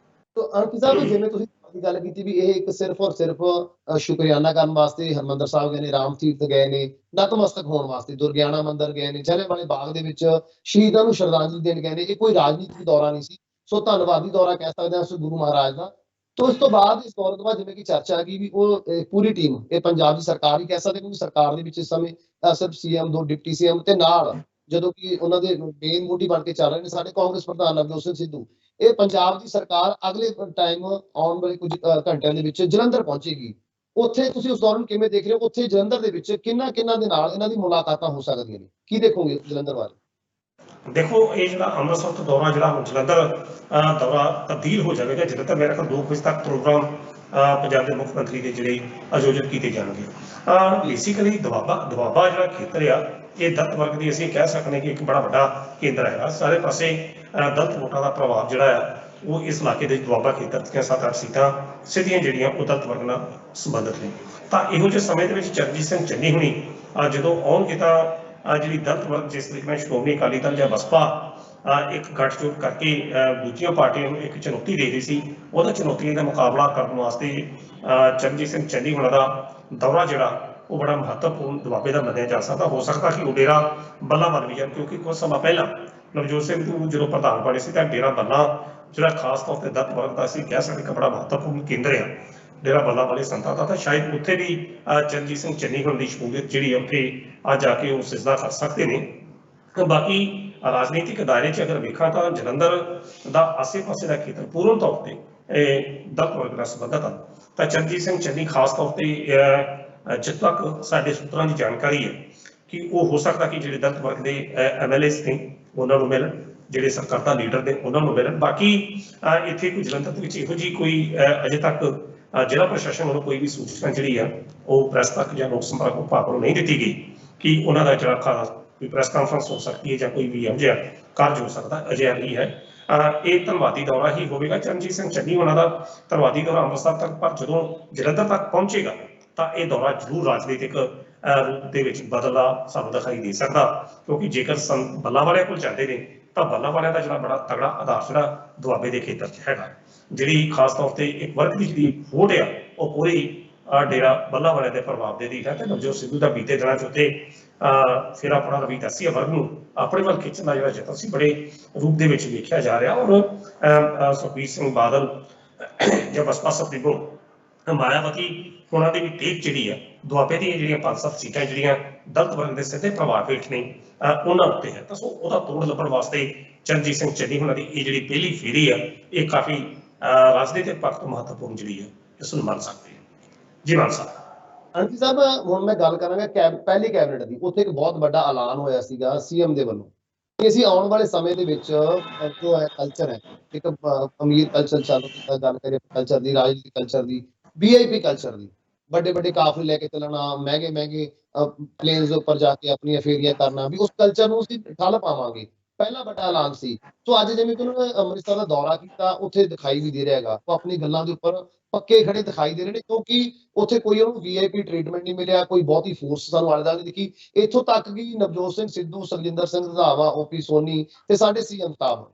ਤੋ ਅੰਕਿਤ ਸਾਹਿਬ, ਜਿਵੇਂ ਤੁਸੀਂ ਦੀ ਗੱਲ ਕੀਤੀ ਵੀ ਇਹ ਇੱਕ ਸਿਰਫ ਔਰ ਸਿਰਫ ਸ਼ੁਕਰੀਆਨਾ ਕਰਨ ਵਾਸਤੇ ਹਰਿਮੰਦਰ ਸਾਹਿਬ ਗਏ ਨੇ, ਰਾਮ ਤੀਰਥ ਗਏ ਨੇ, ਨਤਮਸਤਕ ਹੋਣ ਵਾਸਤੇ ਦੁਰਗਿਆਣਾ ਮੰਦਿਰ ਗਏ ਨੇ, ਜਲਿਆਂਵਾਲੇ ਬਾਗ ਦੇ ਵਿੱਚ ਸ਼ਹੀਦਾਂ ਨੂੰ ਸ਼ਰਧਾਂਜਲੀ ਦੇਣ ਗਏ ਨੇ, ਇਹ ਕੋਈ ਰਾਜਨੀਤਿਕ ਦੌਰਾ ਨਹੀਂ ਸੀ। ਸੋ ਧੰਨਵਾਦੀ ਦੌਰਾ ਕਹਿ ਸਕਦੇ ਹਾਂ ਗੁਰੂ ਮਹਾਰਾਜ ਦਾ। तो ਇਸ ਤੋਂ ਬਾਅਦ ਇਸ ਦੌਰੇ ਤੋਂ ਬਾਅਦ ਜਿਵੇਂ ਕਿ ਚਰਚਾ ਆ ਗਈ ਵੀ ਉਹ ਪੂਰੀ ਟੀਮ, ਇਹ ਪੰਜਾਬ ਦੀ ਸਰਕਾਰ ਹੀ ਕਹਿ ਸਕਦੇ, ਕਿਉਂਕਿ ਸਰਕਾਰ ਦੇ ਵਿੱਚ ਇਸ ਸਮੇਂ ਸਿਰਫ ਸੀਐਮ, 2 ਡਿਪਟੀ ਸੀਐਮ ਤੇ ਨਾਲ ਜਦੋਂ ਕਿ ਉਹਨਾਂ ਦੇ ਮੇਨ ਮੋਢੀ ਬਣ ਕੇ ਚੱਲ ਰਹੇ ਨੇ ਸਾਡੇ ਕਾਂਗਰਸ ਪ੍ਰਧਾਨ ਨਵਜੋਤ ਸਿੰਘ ਸਿੱਧੂ। ਇਹ ਪੰਜਾਬ ਦੀ ਸਰਕਾਰ ਅਗਲੇ ਟਾਈਮ ਆਉਣ ਵਾਲੇ ਕੁਝ ਘੰਟਿਆਂ ਦੇ ਵਿੱਚ ਜਲੰਧਰ ਪਹੁੰਚੇਗੀ। ਉੱਥੇ ਤੁਸੀਂ ਉਸ ਦੌਰਾਨ ਕਿਵੇਂ ਦੇਖ ਰਹੇ ਹੋ? ਉੱਥੇ ਜਲੰਧਰ ਦੇ ਵਿੱਚ ਕਿੰਨਾ ਦੇ ਨਾਲ ਇਹਨਾਂ ਦੀ ਮੁਲਾਕਾਤਾਂ ਹੋ ਸਕਦੀਆਂ ਨੇ, ਕੀ ਦੇਖੋਗੇ ਜਲੰਧਰ ਬਾਰੇ? ਦੇਖੋ, ਇਹ ਜਿਹੜਾ ਅੰਮ੍ਰਿਤਸਰ ਤੋਂ ਦੌਰਾ ਜਿਹੜਾ ਹੁਣ ਜਲੰਧਰ ਦੌਰਾ ਤਬਦੀਲ ਹੋ ਜਾਵੇਗਾ। ਜਲੰਧਰ ਮੇਰੇ ਖਿਆਲ 2 ਵਜੇ ਤੱਕ ਪ੍ਰੋਗਰਾਮ ਪੰਜਾਬ ਦੇ ਮੁੱਖ ਮੰਤਰੀ ਦੇ ਜਿਹੜੇ ਆਯੋਜਿਤ ਕੀਤੇ ਜਾਣਗੇ। ਬੇਸਿਕਲੀ ਦੁਆਬਾ ਜਿਹੜਾ ਖੇਤਰ ਆ, ਇਹ ਦਲਿਤ ਵਰਗ ਦੀ ਅਸੀਂ ਕਹਿ ਸਕਦੇ ਕਿ ਇੱਕ ਬੜਾ ਵੱਡਾ ਕੇਂਦਰ ਹੈਗਾ। ਸਾਰੇ ਪਾਸੇ ਦਲਿਤ ਵੋਟਾਂ ਦਾ ਪ੍ਰਭਾਵ ਜਿਹੜਾ ਆ ਉਹ ਇਸ ਇਲਾਕੇ ਦੇ ਦੁਆਬਾ ਖੇਤਰ ਦੀਆਂ 7-8 ਸੀਟਾਂ ਸਿੱਧੀਆਂ ਜਿਹੜੀਆਂ ਉਹ ਦਲਿਤ ਵਰਗ ਨਾਲ ਸੰਬੰਧਿਤ ਨੇ। ਤਾਂ ਇਹੋ ਜਿਹੇ ਸਮੇਂ ਦੇ ਵਿੱਚ ਚਰਨਜੀਤ ਸਿੰਘ ਚੰਨੀ ਹੁਣੀ ਜਦੋਂ ਆਉਣਗੇ ਤਾਂ ਜਿਹੜੀ ਦਲਿਤ ਵਰਗ ਜਿਸ ਤਰੀਕੇ ਨਾਲ ਸ਼੍ਰੋਮਣੀ ਅਕਾਲੀ ਦਲ ਜਾਂ ਬਸਪਾ ਇੱਕ ਗੱਠਜੋੜ ਕਰਕੇ ਦੂਜੀਆਂ ਪਾਰਟੀਆਂ ਨੂੰ ਇੱਕ ਚੁਣੌਤੀ ਦੇ ਰਹੀ ਸੀ, ਉਹਦਾ ਚੁਣੌਤੀਆਂ ਦਾ ਮੁਕਾਬਲਾ ਕਰਨ ਵਾਸਤੇ ਚਰਨਜੀਤ ਸਿੰਘ ਚੰਨੀ ਹੁਣਾਂ ਦਾ ਦੌਰਾ ਜਿਹੜਾ ਉਹ ਬੜਾ ਮਹੱਤਵਪੂਰਨ ਦੁਆਬੇ ਦਾ ਮੰਨਿਆ ਜਾ ਸਕਦਾ। ਹੋ ਸਕਦਾ ਕਿ ਉਹ ਡੇਰਾ ਬੱਲਾਂਵਾਲ ਵੀ ਜਾਣ, ਕਿਉਂਕਿ ਕੁਝ ਸਮਾਂ ਪਹਿਲਾਂ ਨਵਜੋਤ ਸਿੰਘ ਸਿੱਧੂ ਜਦੋਂ ਪ੍ਰਧਾਨ ਬਣੇ ਸੀ ਤਾਂ ਡੇਰਾ ਬੱਲਾ ਜਿਹੜਾ ਖਾਸ ਤੌਰ ਤੇ ਦਲਿਤ ਵਰਗ ਦਾ ਅਸੀਂ ਕਹਿ ਸਕਦੇ ਕਿ ਬੜਾ ਮਹੱਤਵਪੂਰਨ ਕੇਂਦਰ ਆ ਡੇਰਾ ਬੱਲਾ ਵਾਲੇ ਸੰਤਾਂ ਦਾ, ਤਾਂ ਸ਼ਾਇਦ ਉੱਥੇ ਵੀ ਚਰਨਜੀਤ ਸਿੰਘ ਚੰਨੀ ਹੋਣ ਦੀ ਸ਼ਮੂਲੀਅਤ ਜਿਹੜੀ ਉੱਥੇ ਅੱਜ ਆ ਕੇ ਉਹ ਸਿਜਦਾ ਕਰ ਸਕਦੇ ਨੇ। ਬਾਕੀ ਰਾਜਨੀਤਿਕ ਦਾਇਰੇ 'ਚ ਅਗਰ ਵੇਖਾਂ ਤਾਂ ਜਲੰਧਰ ਦਾ ਆਸੇ-ਪਾਸੇ ਦਾ ਖੇਤਰ ਪੂਰਨ ਤੌਰ ਤੇ ਦਲਿਤ ਵਰਗ ਨਾਲ ਸੰਬੰਧਿਤ ਆ, ਤਾਂ ਚਰਨਜੀਤ ਸਿੰਘ ਚੰਨੀ ਖਾਸ ਤੌਰ ਤੇ ਜਿੱਥੋਂ ਤੱਕ ਸਾਡੇ ਸੂਤਰਾਂ ਦੀ ਜਾਣਕਾਰੀ ਹੈ ਕਿ ਉਹ ਹੋ ਸਕਦਾ ਕਿ ਜਿਹੜੇ ਦਲਿਤ ਵਰਗ ਦੇ MLAs ਨੇ ਉਹਨਾਂ ਨੂੰ ਮਿਲਣ, ਜਿਹੜੇ ਸਰਕਾਰਤਾ ਲੀਡਰ ਨੇ ਉਹਨਾਂ ਨੂੰ ਮਿਲਣ। ਬਾਕੀ ਇੱਥੇ ਕੋਈ ਜਲੰਧਰ ਦੇ ਵਿੱਚ ਇਹੋ ਜਿਹੀ ਕੋਈ ਅਜੇ ਤੱਕ ਜ਼ਿਲ੍ਹਾ ਪ੍ਰਸ਼ਾਸਨ ਵੱਲੋਂ ਕੋਈ ਵੀ ਸੂਚਨਾ ਜਿਹੜੀ ਆ ਉਹ ਪ੍ਰੈਸ ਤੱਕ ਜਾਂ ਲੋਕ ਸੰਪਰਕ ਵਿਭਾਗ ਨੂੰ ਨਹੀਂ ਦਿੱਤੀ ਗਈ ਕਿ ਉਹਨਾਂ ਦਾ ਜਿਹੜਾ ਖਾਸ ਕੋਈ ਪ੍ਰੈਸ ਕਾਨਫਰੰਸ ਹੋ ਸਕਦੀ ਹੈ ਜਾਂ ਕੋਈ ਵੀ ਇਹੋ ਜਿਹਾ ਕਾਰਜ ਹੋ ਸਕਦਾ, ਅਜਿਹਾ ਨਹੀਂ ਹੈ। ਇਹ ਧੰਨਵਾਦੀ ਦੌਰਾ ਹੀ ਹੋਵੇਗਾ ਚਰਨਜੀਤ ਸਿੰਘ ਚੰਨੀ ਉਹਨਾਂ ਦਾ, ਧੰਨਵਾਦੀ ਦੌਰਾ ਅੰਮ੍ਰਿਤਸਰ ਤੱਕ, ਪਰ ਜਦੋਂ ਜਲੰਧਰ ਤੱਕ ਪਹੁੰਚੇਗਾ ਤਾਂ ਇਹ ਦੌਰਾ ਜ਼ਰੂਰ ਰਾਜਨੀਤਿਕ ਰੂਪ ਦੇ ਵਿੱਚ ਬਦਲਦਾ ਸਾਨੂੰ ਦਿਖਾਈ ਦੇ ਸਕਦਾ, ਕਿਉਂਕਿ ਜੇਕਰ ਬੱਲਾ ਵਾਲਿਆਂ ਕੋਲ ਜਾਂਦੇ ਨੇ ਤਾਂ ਬੱਲਾ ਵਾਲਿਆਂ ਦਾ ਜਿਹੜਾ ਬੜਾ ਤਗੜਾ ਆਧਾਰ ਜਿਹੜਾ ਦੁਆਬੇ ਦੇ ਖੇਤਰ 'ਚ ਹੈਗਾ, ਜਿਹੜੀ ਖਾਸ ਤੌਰ ਤੇ ਇੱਕ ਵਰਗ ਦੀ ਜਿਹੜੀ ਵੋਟ ਆ ਉਹ ਪੂਰੀ ਡੇਰਾ ਬੱਲਾ ਵਾਲਿਆਂ ਦੇ ਪ੍ਰਭਾਵ ਦੇ ਦੀ ਹੈ। ਤੇ ਨਵਜੋਤ ਸਿੱਧੂ ਦਾ ਬੀਤੇ ਦਿਨਾਂ 'ਚ ਉੱਥੇ ਫਿਰ ਆਪਣਾ ਰਵੀਦਾਸੀਆ ਵਰਗ ਨੂੰ ਆਪਣੇ ਵੱਲ ਖਿੱਚਣ ਦਾ ਜਿਹੜਾ ਯਤਨ ਸੀ ਬੜੇ ਰੂਪ ਦੇ ਵਿੱਚ ਵੇਖਿਆ ਜਾ ਰਿਹਾ। ਔਰ ਸੁਖਬੀਰ ਸਿੰਘ ਬਾਦਲ ਜਾਂ ਬਸਪਾ ਸੁਪਰੀਮੋ ਮਾਇਆਵਤੀ ਉਹਨਾਂ ਦੀ ਵੀ ਟੇਕ ਜਿਹੜੀ ਆ ਦੁਆਬੇ ਦੀਆਂ ਜਿਹੜੀਆਂ 5-7 ਸੀਟਾਂ ਜਿਹੜੀਆਂ ਦਲਿਤ ਵਰਗ ਦੇ ਸਿੱਧੇ ਪ੍ਰਭਾਵ ਹੇਠ ਨੇ ਉਹਨਾਂ ਉੱਤੇ ਹੈ, ਤਾਂ ਸੋ ਉਹਦਾ ਤੋੜ ਲੱਭਣ ਵਾਸਤੇ ਚਰਨਜੀਤ ਸਿੰਘ ਚੰਨੀ ਉਹਨਾਂ ਦੀ ਇਹ ਜਿਹੜੀ ਪਹਿਲੀ ਫੇਰੀ ਆ ਇਹ ਕਾਫੀ ਰਾਜਨੀਤਿਕ ਪੱਖ ਤੋਂ ਮਹੱਤਵਪੂਰਨ ਜਿਹੜੀ ਆ ਇਸ ਨੂੰ ਮੰਨ ਸਕਦੇ ਹਾਂ। ਜੀ ਮਾਨ ਸਾਹਿਬ। ਹਾਂਜੀ ਸਾਹਿਬ, ਹੁਣ ਮੈਂ ਗੱਲ ਕਰਾਂਗਾ ਪਹਿਲੀ ਕੈਬਨਿਟ ਦੀ। ਉੱਥੇ ਇੱਕ ਬਹੁਤ ਵੱਡਾ ਐਲਾਨ ਹੋਇਆ ਸੀਗਾ CM ਦੇ ਵੱਲੋਂ ਕਿ ਅਸੀਂ ਆਉਣ ਵਾਲੇ ਸਮੇਂ ਦੇ ਵਿੱਚ ਜੋ ਹੈ ਕਲਚਰ ਹੈ, ਇੱਕ ਅਮੀਰ ਕਲਚਰ ਚਾਲੂ ਕੀਤਾ, ਗੱਲ ਕਰੀਏ ਕਲਚਰ ਦੀ, ਰਾਜਨੀਤਿਕ ਕਲਚਰ ਦੀ, VIP ਕਲਚਰ ਦੀ, ਵੱਡੇ ਵੱਡੇ ਕਾਫਲੇ ਲੈ ਕੇ ਚੱਲਣਾ, ਮਹਿੰਗੇ ਮਹਿੰਗੇ ਪਲੇਨਸ ਦੇ ਉੱਪਰ ਜਾ ਕੇ ਆਪਣੀਆਂ ਫੇਰੀਆਂ ਕਰਨਾ, ਵੀ ਉਸ ਕਲਚਰ ਨੂੰ ਅਸੀਂ ਠੱਲ ਪਾਵਾਂਗੇ, ਪਹਿਲਾ ਵੱਡਾ ਐਲਾਨ ਸੀ। ਸੋ ਅੱਜ ਜਿਵੇਂ ਕਿ ਉਹਨਾਂ ਨੇ ਅੰਮ੍ਰਿਤਸਰ ਦਾ ਦੌਰਾ ਕੀਤਾ, ਉੱਥੇ ਦਿਖਾਈ ਵੀ ਦੇ ਰਿਹਾ ਹੈਗਾ, ਉਹ ਆਪਣੀ ਗੱਲਾਂ ਦੇ ਉੱਪਰ ਪੱਕੇ ਖੜੇ ਦਿਖਾਈ ਦੇ ਰਹੇ ਨੇ, ਕਿਉਂਕਿ ਉੱਥੇ ਕੋਈ ਉਹਨੂੰ VIP ਟ੍ਰੀਟਮੈਂਟ ਨਹੀਂ ਮਿਲਿਆ, ਕੋਈ ਬਹੁਤੀ ਫੋਰਸ ਸਾਨੂੰ ਆਲੇ ਦੁਆਲੇ ਦਿਖੀ। ਇੱਥੋਂ ਤੱਕ ਕਿ ਨਵਜੋਤ ਸਿੰਘ ਸਿੱਧੂ, ਸੁਖਜਿੰਦਰ ਸਿੰਘ ਰੰਧਾਵਾ, OP ਸੋਨੀ ਤੇ ਸਾਡੇ CM ਸਾਹਿਬ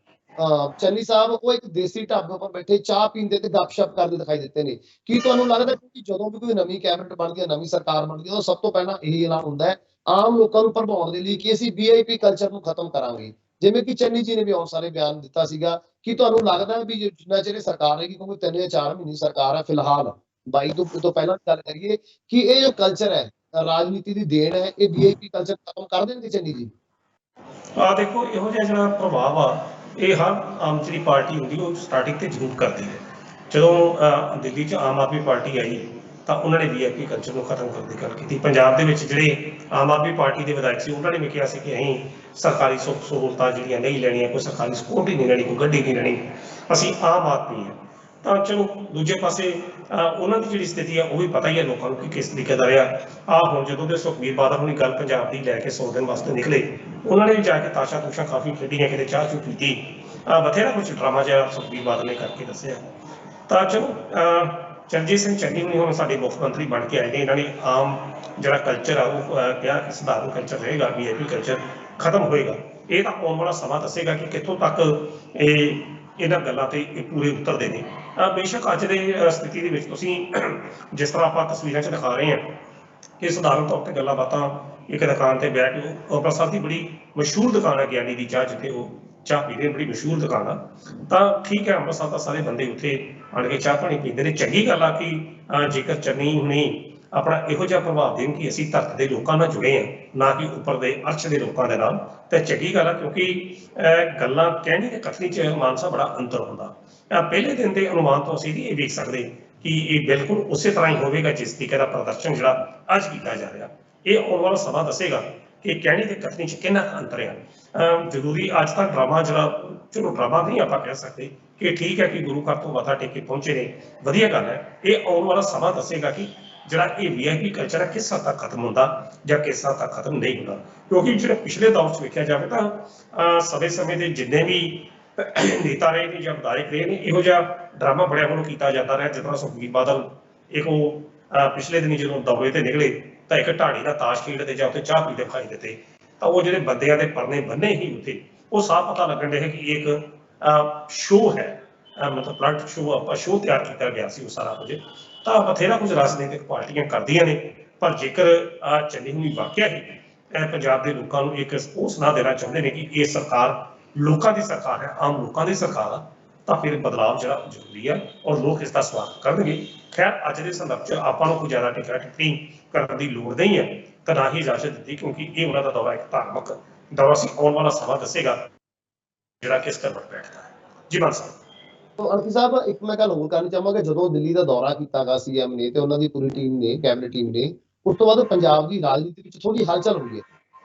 ਚੰਨੀ ਸਾਹਿਬ, ਉਹ ਇੱਕ ਦੇਸੀ ਢਾਬੇ ਉੱਪਰ ਬੈਠੇ ਚਾਹ ਪੀਂਦੇ ਤੇ ਗੱਪਸ਼ਪ ਕਰਦੇ ਦਿਖਾਈ ਦਿੱਤੇ ਨੇ। ਕੀ ਤੁਹਾਨੂੰ ਲੱਗਦਾ ਕਿ ਜਦੋਂ ਵੀ ਕੋਈ ਨਵੀਂ ਕੈਬਨਿਟ ਬਣਦੀ ਹੈ, ਨਵੀਂ ਸਰਕਾਰ ਬਣਦੀ ਹੈ, ਉਹ ਸਭ ਤੋਂ ਪਹਿਲਾਂ ਇਹੀ ਐਲਾਨ ਹੁੰਦਾ ਹੈ ਆਮ ਲੋਕਾਂ ਨੂੰ ਭਰਮਾਉਣ ਦੇ ਲਈ ਕਿ ਅਸੀਂ VIP ਕਲਚਰ ਨੂੰ ਖਤਮ ਕਰਾਂਗੇ, ਜਿਵੇਂ ਕਿ ਚੰਨੀ ਜੀ ਨੇ ਵੀ ਆਉਣ ਸਾਰੇ ਬਿਆਨ ਦਿੱਤਾ ਸੀਗਾ? ਕੀ ਤੁਹਾਨੂੰ ਲੱਗਦਾ ਵੀ ਜਿੰਨਾ ਚਿਰ ਸਰਕਾਰ ਰਹੇਗੀ, ਕਿਉਂਕਿ 3 ਜਾਂ 4 ਮਹੀਨੇ ਸਰਕਾਰ ਹੈ ਫਿਲਹਾਲ, 22 ਤੋਂ ਪਹਿਲਾਂ ਗੱਲ ਕਰੀਏ, ਕਿ ਇਹ ਜੋ ਕਲਚਰ ਹੈ ਰਾਜਨੀਤੀ ਦੀ ਦੇਣ ਹੈ, ਇਹ VIP ਕਲਚਰ ਖਤਮ ਕਰ ਦੇਣਗੇ ਚੰਨੀ ਜੀ? ਦੇਖੋ, ਇਹੋ ਜਿਹਾ ਜਿਹੜਾ ਪ੍ਰਭਾਵ ਆ ਇਹ ਹਰ ਆਮ ਜਿਹੜੀ ਪਾਰਟੀ ਹੁੰਦੀ ਉਹ ਸਟਾਰਟਿੰਗ ਤੇ ਜ਼ਰੂਰ ਕਰਦੀ ਹੈ। ਜਦੋਂ ਦਿੱਲੀ 'ਚ ਆਮ ਆਦਮੀ ਪਾਰਟੀ ਆਈ ਤਾਂ ਉਹਨਾਂ ਨੇ VIP ਕਲਚਰ ਨੂੰ ਖਤਮ ਕਰਨ ਦੀ ਗੱਲ ਕੀਤੀ। ਪੰਜਾਬ ਦੇ ਵਿੱਚ ਜਿਹੜੇ ਆਮ ਆਦਮੀ ਪਾਰਟੀ ਦੇ ਵਿਧਾਇਕ ਸੀ ਉਹਨਾਂ ਨੇ ਵੀ ਕਿਹਾ ਸੀ ਕਿ ਅਸੀਂ ਸਰਕਾਰੀ ਸੁੱਖ ਸਹੂਲਤਾਂ ਜਿਹੜੀਆਂ ਨਹੀਂ ਲੈਣੀਆਂ, ਕੋਈ ਸਰਕਾਰੀ ਸਕਿਉਰਟੀ ਨਹੀਂ ਲੈਣੀ, ਕੋਈ ਗੱਡੀ ਨਹੀਂ ਲੈਣੀ, ਅਸੀਂ ਆਮ ਆਦਮੀ ਹਾਂ। ਤਾਂ ਚਲੋ ਦੂਜੇ ਪਾਸੇ ਉਹਨਾਂ ਦੀ ਜਿਹੜੀ ਸਥਿਤੀ ਆ ਉਹ ਵੀ ਪਤਾ ਹੀ ਹੈ ਲੋਕਾਂ ਨੂੰ ਕਿ ਕਿਸ ਤਰੀਕੇ ਦਾ ਰਿਹਾ। ਹੁਣ ਜਦੋਂ ਦੇ ਸੁਖਬੀਰ ਬਾਦਲ ਹੁਣੀ ਗੱਲ ਪੰਜਾਬ ਦੀ ਲੈ ਕੇ 100 ਦਿਨ ਵਾਸਤੇ ਨਿਕਲੇ, ਉਹਨਾਂ ਨੇ ਵੀ ਜਾ ਕੇ ਤਾਸ਼ਾ ਤੂਸ਼ਾ ਕਾਫੀ ਖੇਡੀਆਂ, ਕਿਤੇ ਚਾਹ ਚੂ ਪੀਤੀ, ਬਥੇਰਾ ਕੁਝ ਡਰਾਮਾ ਜਿਹਾ ਸੁਖਬੀਰ ਬਾਦਲ ਨੇ ਕਰਕੇ ਦੱਸਿਆ। ਤਾਂ ਚਲੋ ਚਰਨਜੀਤ ਸਿੰਘ ਚੰਨੀ ਹੁਣੀ ਹੁਣ ਸਾਡੇ ਮੁੱਖ ਮੰਤਰੀ ਬਣ ਕੇ ਆਏ ਨੇ, ਇਹਨਾਂ ਨੇ ਆਮ ਜਿਹੜਾ ਕਲਚਰ ਆ ਉਹ ਕਿਹਾ ਕਿ ਸਧਾਰਨ ਕਲਚਰ ਰਹੇਗਾ, VIP ਕਲਚਰ ਖਤਮ ਹੋਏਗਾ। ਇਹ ਤਾਂ ਆਉਣ ਵਾਲਾ ਸਮਾਂ ਦੱਸੇਗਾ ਕਿ ਕਿੱਥੋਂ ਤੱਕ ਇਹਨਾਂ ਗੱਲਾਂ ਤੇ ਇਹ ਪੂਰੇ ਉਤਰਦੇ ਨੇ। ਬੇਸ਼ੱਕ ਅੱਜ ਦੇ ਸਥਿਤੀ ਦੇ ਵਿੱਚ ਤੁਸੀਂ ਜਿਸ ਤਰ੍ਹਾਂ ਆਪਾਂ ਤਸਵੀਰਾਂ 'ਚ ਦਿਖਾ ਰਹੇ ਹਾਂ ਕਿ ਸਧਾਰਨ ਤੌਰ ਤੇ ਗੱਲਾਂ ਬਾਤਾਂ ਇੱਕ ਦੁਕਾਨ ਤੇ ਬੈਠ ਕੇ, ਅੰਮ੍ਰਿਤਸਰ ਦੀ ਬੜੀ ਮਸ਼ਹੂਰ ਦੁਕਾਨ ਹੈ ਗਿਆਨੀ ਦੀ ਚਾਹ, ਜਿੱਥੇ ਉਹ ਚਾਹ ਪੀਂਦੇ, ਬੜੀ ਮਸ਼ਹੂਰ ਦੁਕਾਨ ਆ। ਤਾਂ ਠੀਕ ਹੈ, ਅੰਮ੍ਰਿਤਸਰ ਦਾ ਸਾਰੇ ਬੰਦੇ ਉੱਥੇ ਆਣ ਕੇ ਚਾਹ ਪਾਣੀ ਪੀਂਦੇ ਨੇ। ਚੰਗੀ ਗੱਲ ਆ ਕਿ ਜੇਕਰ ਚੰਨੀ ਹੁਣੀ ਆਪਣਾ ਇਹੋ ਜਿਹਾ ਪ੍ਰਭਾਵ ਦੇਣ ਕਿ ਅਸੀਂ ਧਰਤੀ ਦੇ ਲੋਕਾਂ ਨਾਲ ਜੁੜੇ ਹਾਂ, ਨਾ ਕਿ ਉੱਪਰ ਦੇ ਅਰਸ਼ ਦੇ ਲੋਕਾਂ ਦੇ ਨਾਲ, ਤੇ ਚੰਗੀ ਗੱਲ ਆ, ਕਿਉਂਕਿ ਗੱਲਾਂ ਕਹਿਣੀ ਤੇ ਕਥਨੀ 'ਚ ਮਾਨਸਾ ਬੜਾ ਅੰਤਰ ਹੁੰਦਾ। ਪਹਿਲੇ ਦਿਨ ਦੇ ਅਨੁਮਾਨ ਤੋਂ ਅਸੀਂ ਇਹ ਵੇਖ ਸਕਦੇ ਕਿ ਇਹ ਬਿਲਕੁਲ ਉਸੇ ਤਰ੍ਹਾਂ ਹੀ ਹੋਵੇਗਾ ਜਿਸ ਤਰੀਕੇ ਦਾ ਪ੍ਰਦਰਸ਼ਨ ਜਿਹੜਾ ਅੱਜ ਕੀਤਾ ਜਾ ਰਿਹਾ। ਇਹ ਆਉਣ ਵਾਲਾ ਸਮਾਂ ਦੱਸੇਗਾ ਕਿ ਕਹਿਣੀ ਤੇ ਕਥਨੀ 'ਚ ਕਿੰਨਾ ਅੰਤਰ ਆ। ਜ਼ਰੂਰੀ ਅੱਜ ਤੱਕ ਡਰਾਮਾ ਜਿਹੜਾ, ਚਲੋ ਡਰਾਮਾ ਨਹੀਂ ਆਪਾਂ ਕਹਿ ਸਕਦੇ ਕਿ ਠੀਕ ਹੈ ਕਿ ਗੁਰੂ ਘਰ ਤੋਂ ਮੱਥਾ ਟੇਕ ਕੇ ਪਹੁੰਚੇ ਨੇ, ਵਧੀਆ ਗੱਲ ਹੈ। ਇਹ ਆਉਣ ਵਾਲਾ ਸਮਾਂ ਦੱਸੇਗਾ ਕਿ ਜਿਹੜਾ ਇਹ VIP ਕਲਚਰ ਹੈ ਕਿਸ ਹੱਦ ਤੱਕ ਖਤਮ ਹੁੰਦਾ ਜਾਂ ਕਿਸ ਹੱਦ ਤੱਕ ਖਤਮ ਨਹੀਂ ਹੁੰਦਾ। ਕਿਉਂਕਿ ਜਿਹੜੇ ਪਿਛਲੇ ਦੌਰ 'ਚ ਵੇਖਿਆ ਜਾਵੇ ਤਾਂ ਸਮੇਂ ਦੇ ਜਿੰਨੇ ਵੀ ਨੇਤਾ ਰਹੇ ਨੇ ਜਾਂ ਵਿਧਾਇਕ ਰਹੇ ਨੇ, ਇਹੋ ਜਿਹਾ ਡਰਾਮਾ ਬੜਿਆਂ ਵੱਲੋਂ ਕੀਤਾ ਜਾਂਦਾ ਰਿਹਾ। ਜਿਸ ਤਰ੍ਹਾਂ ਸੁਖਬੀਰ ਬਾਦਲ ਇੱਕ ਉਹ ਪਿਛਲੇ ਦਿਨੀ ਜਦੋਂ ਦੌਰੇ ਤੇ ਨਿਕਲੇ ਤਾਂ ਇੱਕ ਢਾਣੀ ਦਾ ਤਾਸ਼ ਖੇਡਦੇ ਜਾਂ ਉੱਥੇ ਚਾਹ ਪੀਂਦੇ ਦਿਖਾਈ ਦਿੱਤੇ, ਤਾਂ ਉਹ ਜਿਹੜੇ ਬੰਦਿਆਂ ਦੇ ਪਰਨੇ ਬੰਨੇ ਹੀ ਉੱਥੇ, ਉਹ ਸਾਫ਼ ਪਤਾ ਲੱਗਣ ਡਿਆ ਕਿ ਇੱਕ ਸ਼ੋਅ ਹੈ, ਮਤਲਬ ਪਲਟ ਸ਼ੋਅ, ਆਪਾਂ ਸ਼ੋਅ ਤਿਆਰ ਕੀਤਾ ਗਿਆ ਸੀ ਉਹ ਸਾਰਾ ਕੁਝ। ਤਾਂ ਬਥੇਰਾ ਕੁਝ ਰਾਜਨੀਤਿਕ ਪਾਰਟੀਆਂ ਕਰਦੀਆਂ ਨੇ, ਪਰ ਜੇਕਰ ਚੰਨੀ ਹੁਣੀ ਵਾਕਿਆ ਹੀ ਪੰਜਾਬ ਦੇ ਲੋਕਾਂ ਨੂੰ ਇੱਕ ਉਹ ਸੁਣਾ ਦੇਣਾ ਚਾਹੁੰਦੇ ਨੇ ਕਿ ਇਹ ਸਰਕਾਰ ਲੋਕਾਂ ਦੀ ਸਰਕਾਰ ਹੈ, ਆਮ ਲੋਕਾਂ ਦੀ ਸਰਕਾਰ ਆ, ਤਾਂ ਫਿਰ ਬਦਲਾਵ ਜਿਹੜਾ ਜ਼ਰੂਰੀ ਹੈ ਔਰ ਲੋਕ ਇਸ ਦਾ ਸਵਾਗਤ ਕਰਨਗੇ। ਖੈਰ ਅੱਜ ਦੇ ਸੰਦਰਭ 'ਚ ਆਪਾਂ ਨੂੰ ਕੋਈ ਜ਼ਿਆਦਾ ਟਿੱਪਣੀ ਕਰਨ ਦੀ ਲੋੜ ਨਹੀਂ ਹੈ ਤੇ ਨਾ ਹੀ ਇਜਾਜ਼ਤ ਦਿੱਤੀ, ਕਿਉਂਕਿ ਇਹ ਉਹਨਾਂ ਦਾ ਦੌਰਾ ਇੱਕ ਧਾਰਮਿਕ ਦੌਰਾ ਸੀ। ਆਉਣ ਵਾਲਾ ਸਮਾਂ ਦੱਸੇਗਾ ਜਿਹੜਾ ਕਿਸ ਕਰਵਟ ਬੈਠਦਾ ਹੈ। ਜੀ ਮਾਨ ਸਾਹਿਬ। ਅਰਥੀ ਸਾਹਿਬ, ਇੱਕ ਮੈਂ ਗੱਲ ਹੋਰ ਕਰਨੀ ਚਾਹਾਂਗਾ, ਜਦੋਂ ਦਿੱਲੀ ਦਾ ਦੌਰਾ ਕੀਤਾ ਗਾ ਸੀਐਮ ਨੇ ਤੇ ਉਹਨਾਂ ਦੀ ਪੂਰੀ ਟੀਮ ਨੇ, ਕੈਬਨਿਟ ਟੀਮ ਨੇ, ਉਸ ਤੋਂ ਬਾਅਦ ਪੰਜਾਬ ਦੀ ਰਾਜਨੀਤੀ ਵਿੱਚ ਥੋੜੀ ਹਲਚਲ ਹੋਈ ਹੈ।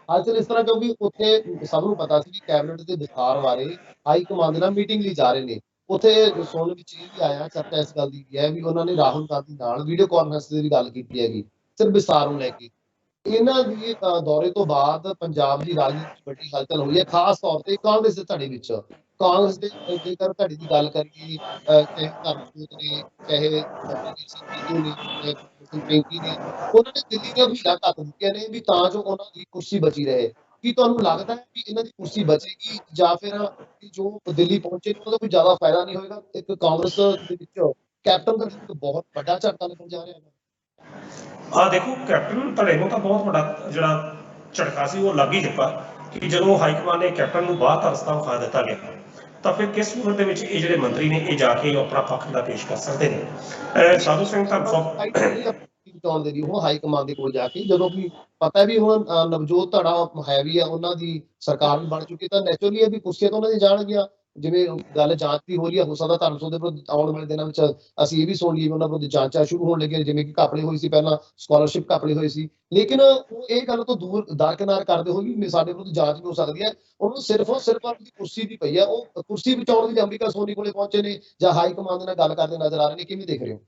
ਹਲਚਲ ਇਸ ਤਰ੍ਹਾਂ ਕਿਉਂਕਿ ਉੱਥੇ ਸਭ ਨੂੰ ਪਤਾ ਸੀ ਕਿ ਕੈਬਨਿਟ ਦੇ ਵਿਸਥਾਰ ਬਾਰੇ ਹਾਈ ਕਮਾਂਡ ਨਾਲ ਮੀਟਿੰਗ ਲਈ ਜਾ ਰਹੇ ਨੇ। ਉੱਥੇ ਸੁਣਨ ਵਿੱਚ ਇਹ ਵੀ ਆਇਆ, ਚਰਚਾ ਇਸ ਗੱਲ ਦੀ ਹੈ ਵੀ ਉਹਨਾਂ ਨੇ ਰਾਹੁਲ ਗਾਂਧੀ ਨਾਲ ਵੀਡੀਓ ਕਾਨਫਰੰਸ ਦੀ ਵੀ ਗੱਲ ਕੀਤੀ ਹੈਗੀ, ਸਿਰਫ ਵਿਸਥਾਰ ਨੂੰ ਲੈ ਕੇ। ਇਹਨਾਂ ਦੀ ਦੌਰੇ ਤੋਂ ਬਾਅਦ ਪੰਜਾਬ ਦੀ ਰਾਜਨੀਤੀ ਵਿੱਚ ਵੱਡੀ ਹਲਚਲ ਹੋਈ ਹੈ, ਖਾਸ ਤੌਰ ਤੇ ਕਾਂਗਰਸ ਦੇ ਧੜੇ ਵਿੱਚ। ਕਾਂਗਰਸ ਦੇ ਜੇਕਰ ਧੜੇ ਦੀ ਗੱਲ ਕਰੀਏ, ਚਾਹੇ ਧਰਮਸੋਤ ਨੇ, ਚਾਹੇ ਰਣਜੀਤ ਸਿੰਘ ਬਿੱਟੂ ਨੇ, ਚਾਹੇ ਸਿੰਘ ਪਿੰਕੀ ਨੇ, ਉਹਨਾਂ ਨੇ ਦਿੱਲੀ ਦੀਆਂ ਭੀੜਾਂ ਘੱਟ ਦਿੱਤੀਆਂ ਨੇ ਵੀ ਤਾਂ ਜੋ ਉਹਨਾਂ ਦੀ ਕੁਰਸੀ ਬਚੀ ਰਹੇ। ਕੀ ਤੁਹਾਨੂੰ ਲੱਗਦਾ ਹੈ ਵੀ ਇਹਨਾਂ ਦੀ ਕੁਰਸੀ ਬਚੇਗੀ, ਜਾਂ ਫਿਰ ਜੋ ਦਿੱਲੀ ਪਹੁੰਚੇ ਨੇ ਉਹਦਾ ਕੋਈ ਜ਼ਿਆਦਾ ਫਾਇਦਾ ਨਹੀਂ ਹੋਏਗਾ? ਇੱਕ ਕਾਂਗਰਸ ਦੇ ਵਿੱਚ ਕੈਪਟਨ ਦਾ ਇੱਕ ਬਹੁਤ ਵੱਡਾ ਝਟਕਾ ਲੱਗਣ ਜਾ ਰਿਹਾ ਹੈ। ਦੇਖੋ, ਕੈਪਟਨ ਧੜੇ ਨੂੰ ਤਾਂ ਬਹੁਤ ਵੱਡਾ ਜਿਹੜਾ ਝਟਕਾ ਸੀ ਉਹ ਲੱਗ ਹੀ ਚੁੱਕਾ ਕਿ ਜਦੋਂ ਹਾਈ ਕਮਾਂਡ ਨੇ ਕੈਪਟਨ ਨੂੰ ਬਾਹਰ ਦਾ ਰਸਤਾ ਵਿਖਾ ਦਿੱਤਾ ਗਿਆ, ਤਾਂ ਫਿਰ ਕਿਸ ਸੂਰਤ ਦੇ ਵਿੱਚ ਇਹ ਜਿਹੜੇ ਮੰਤਰੀ ਨੇ ਇਹ ਜਾ ਕੇ ਆਪਣਾ ਪੱਖ ਦਾ ਪੇਸ਼ ਕਰ ਸਕਦੇ ਨੇ। ਸਾਧੂ ਸਿੰਘ ਧਰਮਸੋਤ ਬਚਾਉਣ ਦੇ ਲਈ ਉਹ ਹਾਈ ਕਮਾਂਡ ਦੇ ਕੋਲ ਜਾ ਕੇ, ਜਦੋਂ ਕਿ ਪਤਾ ਵੀ ਹੁਣ ਨਵਜੋਤ ਧੜਾ ਹੈ ਵੀ ਆ, ਉਹਨਾਂ ਦੀ ਸਰਕਾਰ ਵੀ ਬਣ ਚੁੱਕੀ, ਤਾਂ ਨੈਚੁਰਲੀ ਇਹ ਵੀ ਕੁਰਸੀਆਂ ਤਾਂ ਉਹਨਾਂ ਦੀ ਜਾਣਗੀਆਂ। ਜਿਵੇਂ ਗੱਲ ਜਾਂਚ ਦੀ ਹੋ ਰਹੀ ਹੈ, ਹੋ ਸਕਦਾ ਧਰਮਸੋਤ ਦੇ ਵਿਰੁੱਧ ਆਉਣ ਵਾਲੇ ਦਿਨਾਂ ਵਿੱਚ ਅਸੀਂ ਇਹ ਵੀ ਸੁਣ ਲਈਏ ਉਹਨਾਂ ਵਿਰੁੱਧ ਜਾਂਚਾਂ ਸ਼ੁਰੂ ਹੋਣ ਲੱਗੀਆਂ, ਜਿਵੇਂ ਕਿ ਘਪਲੇ ਹੋਈ ਸੀ ਪਹਿਲਾਂ, ਸਕਾਲਰਸ਼ਿਪ ਘਪਲੇ ਹੋਈ ਸੀ। ਲੇਕਿਨ ਉਹ ਇਹ ਗੱਲ ਤੋਂ ਦੂਰ ਦਰਕਿਨਾਰ ਕਰਦੇ ਹੋਏ ਵੀ ਸਾਡੇ ਵਿਰੁੱਧ ਜਾਂਚ ਵੀ ਹੋ ਸਕਦੀ ਹੈ। ਉਹਨੂੰ ਸਿਰਫ ਆਪਣੀ ਕੁਰਸੀ ਦੀ ਪਈ ਹੈ, ਉਹ ਕੁਰਸੀ ਬਚਾਉਣ ਲਈ ਅੰਬਿਕਾ ਸੋਨੀ ਕੋਲੇ ਪਹੁੰਚੇ ਨੇ ਜਾਂ ਹਾਈ ਕਮਾਂਡ ਨਾਲ ਗੱਲ ਕਰਦੇ ਨਜ਼ਰ ਆ ਰਹੇ ਨੇ। ਕਿਵੇਂ ਦੇਖ ਰਹੇ ਹੋ?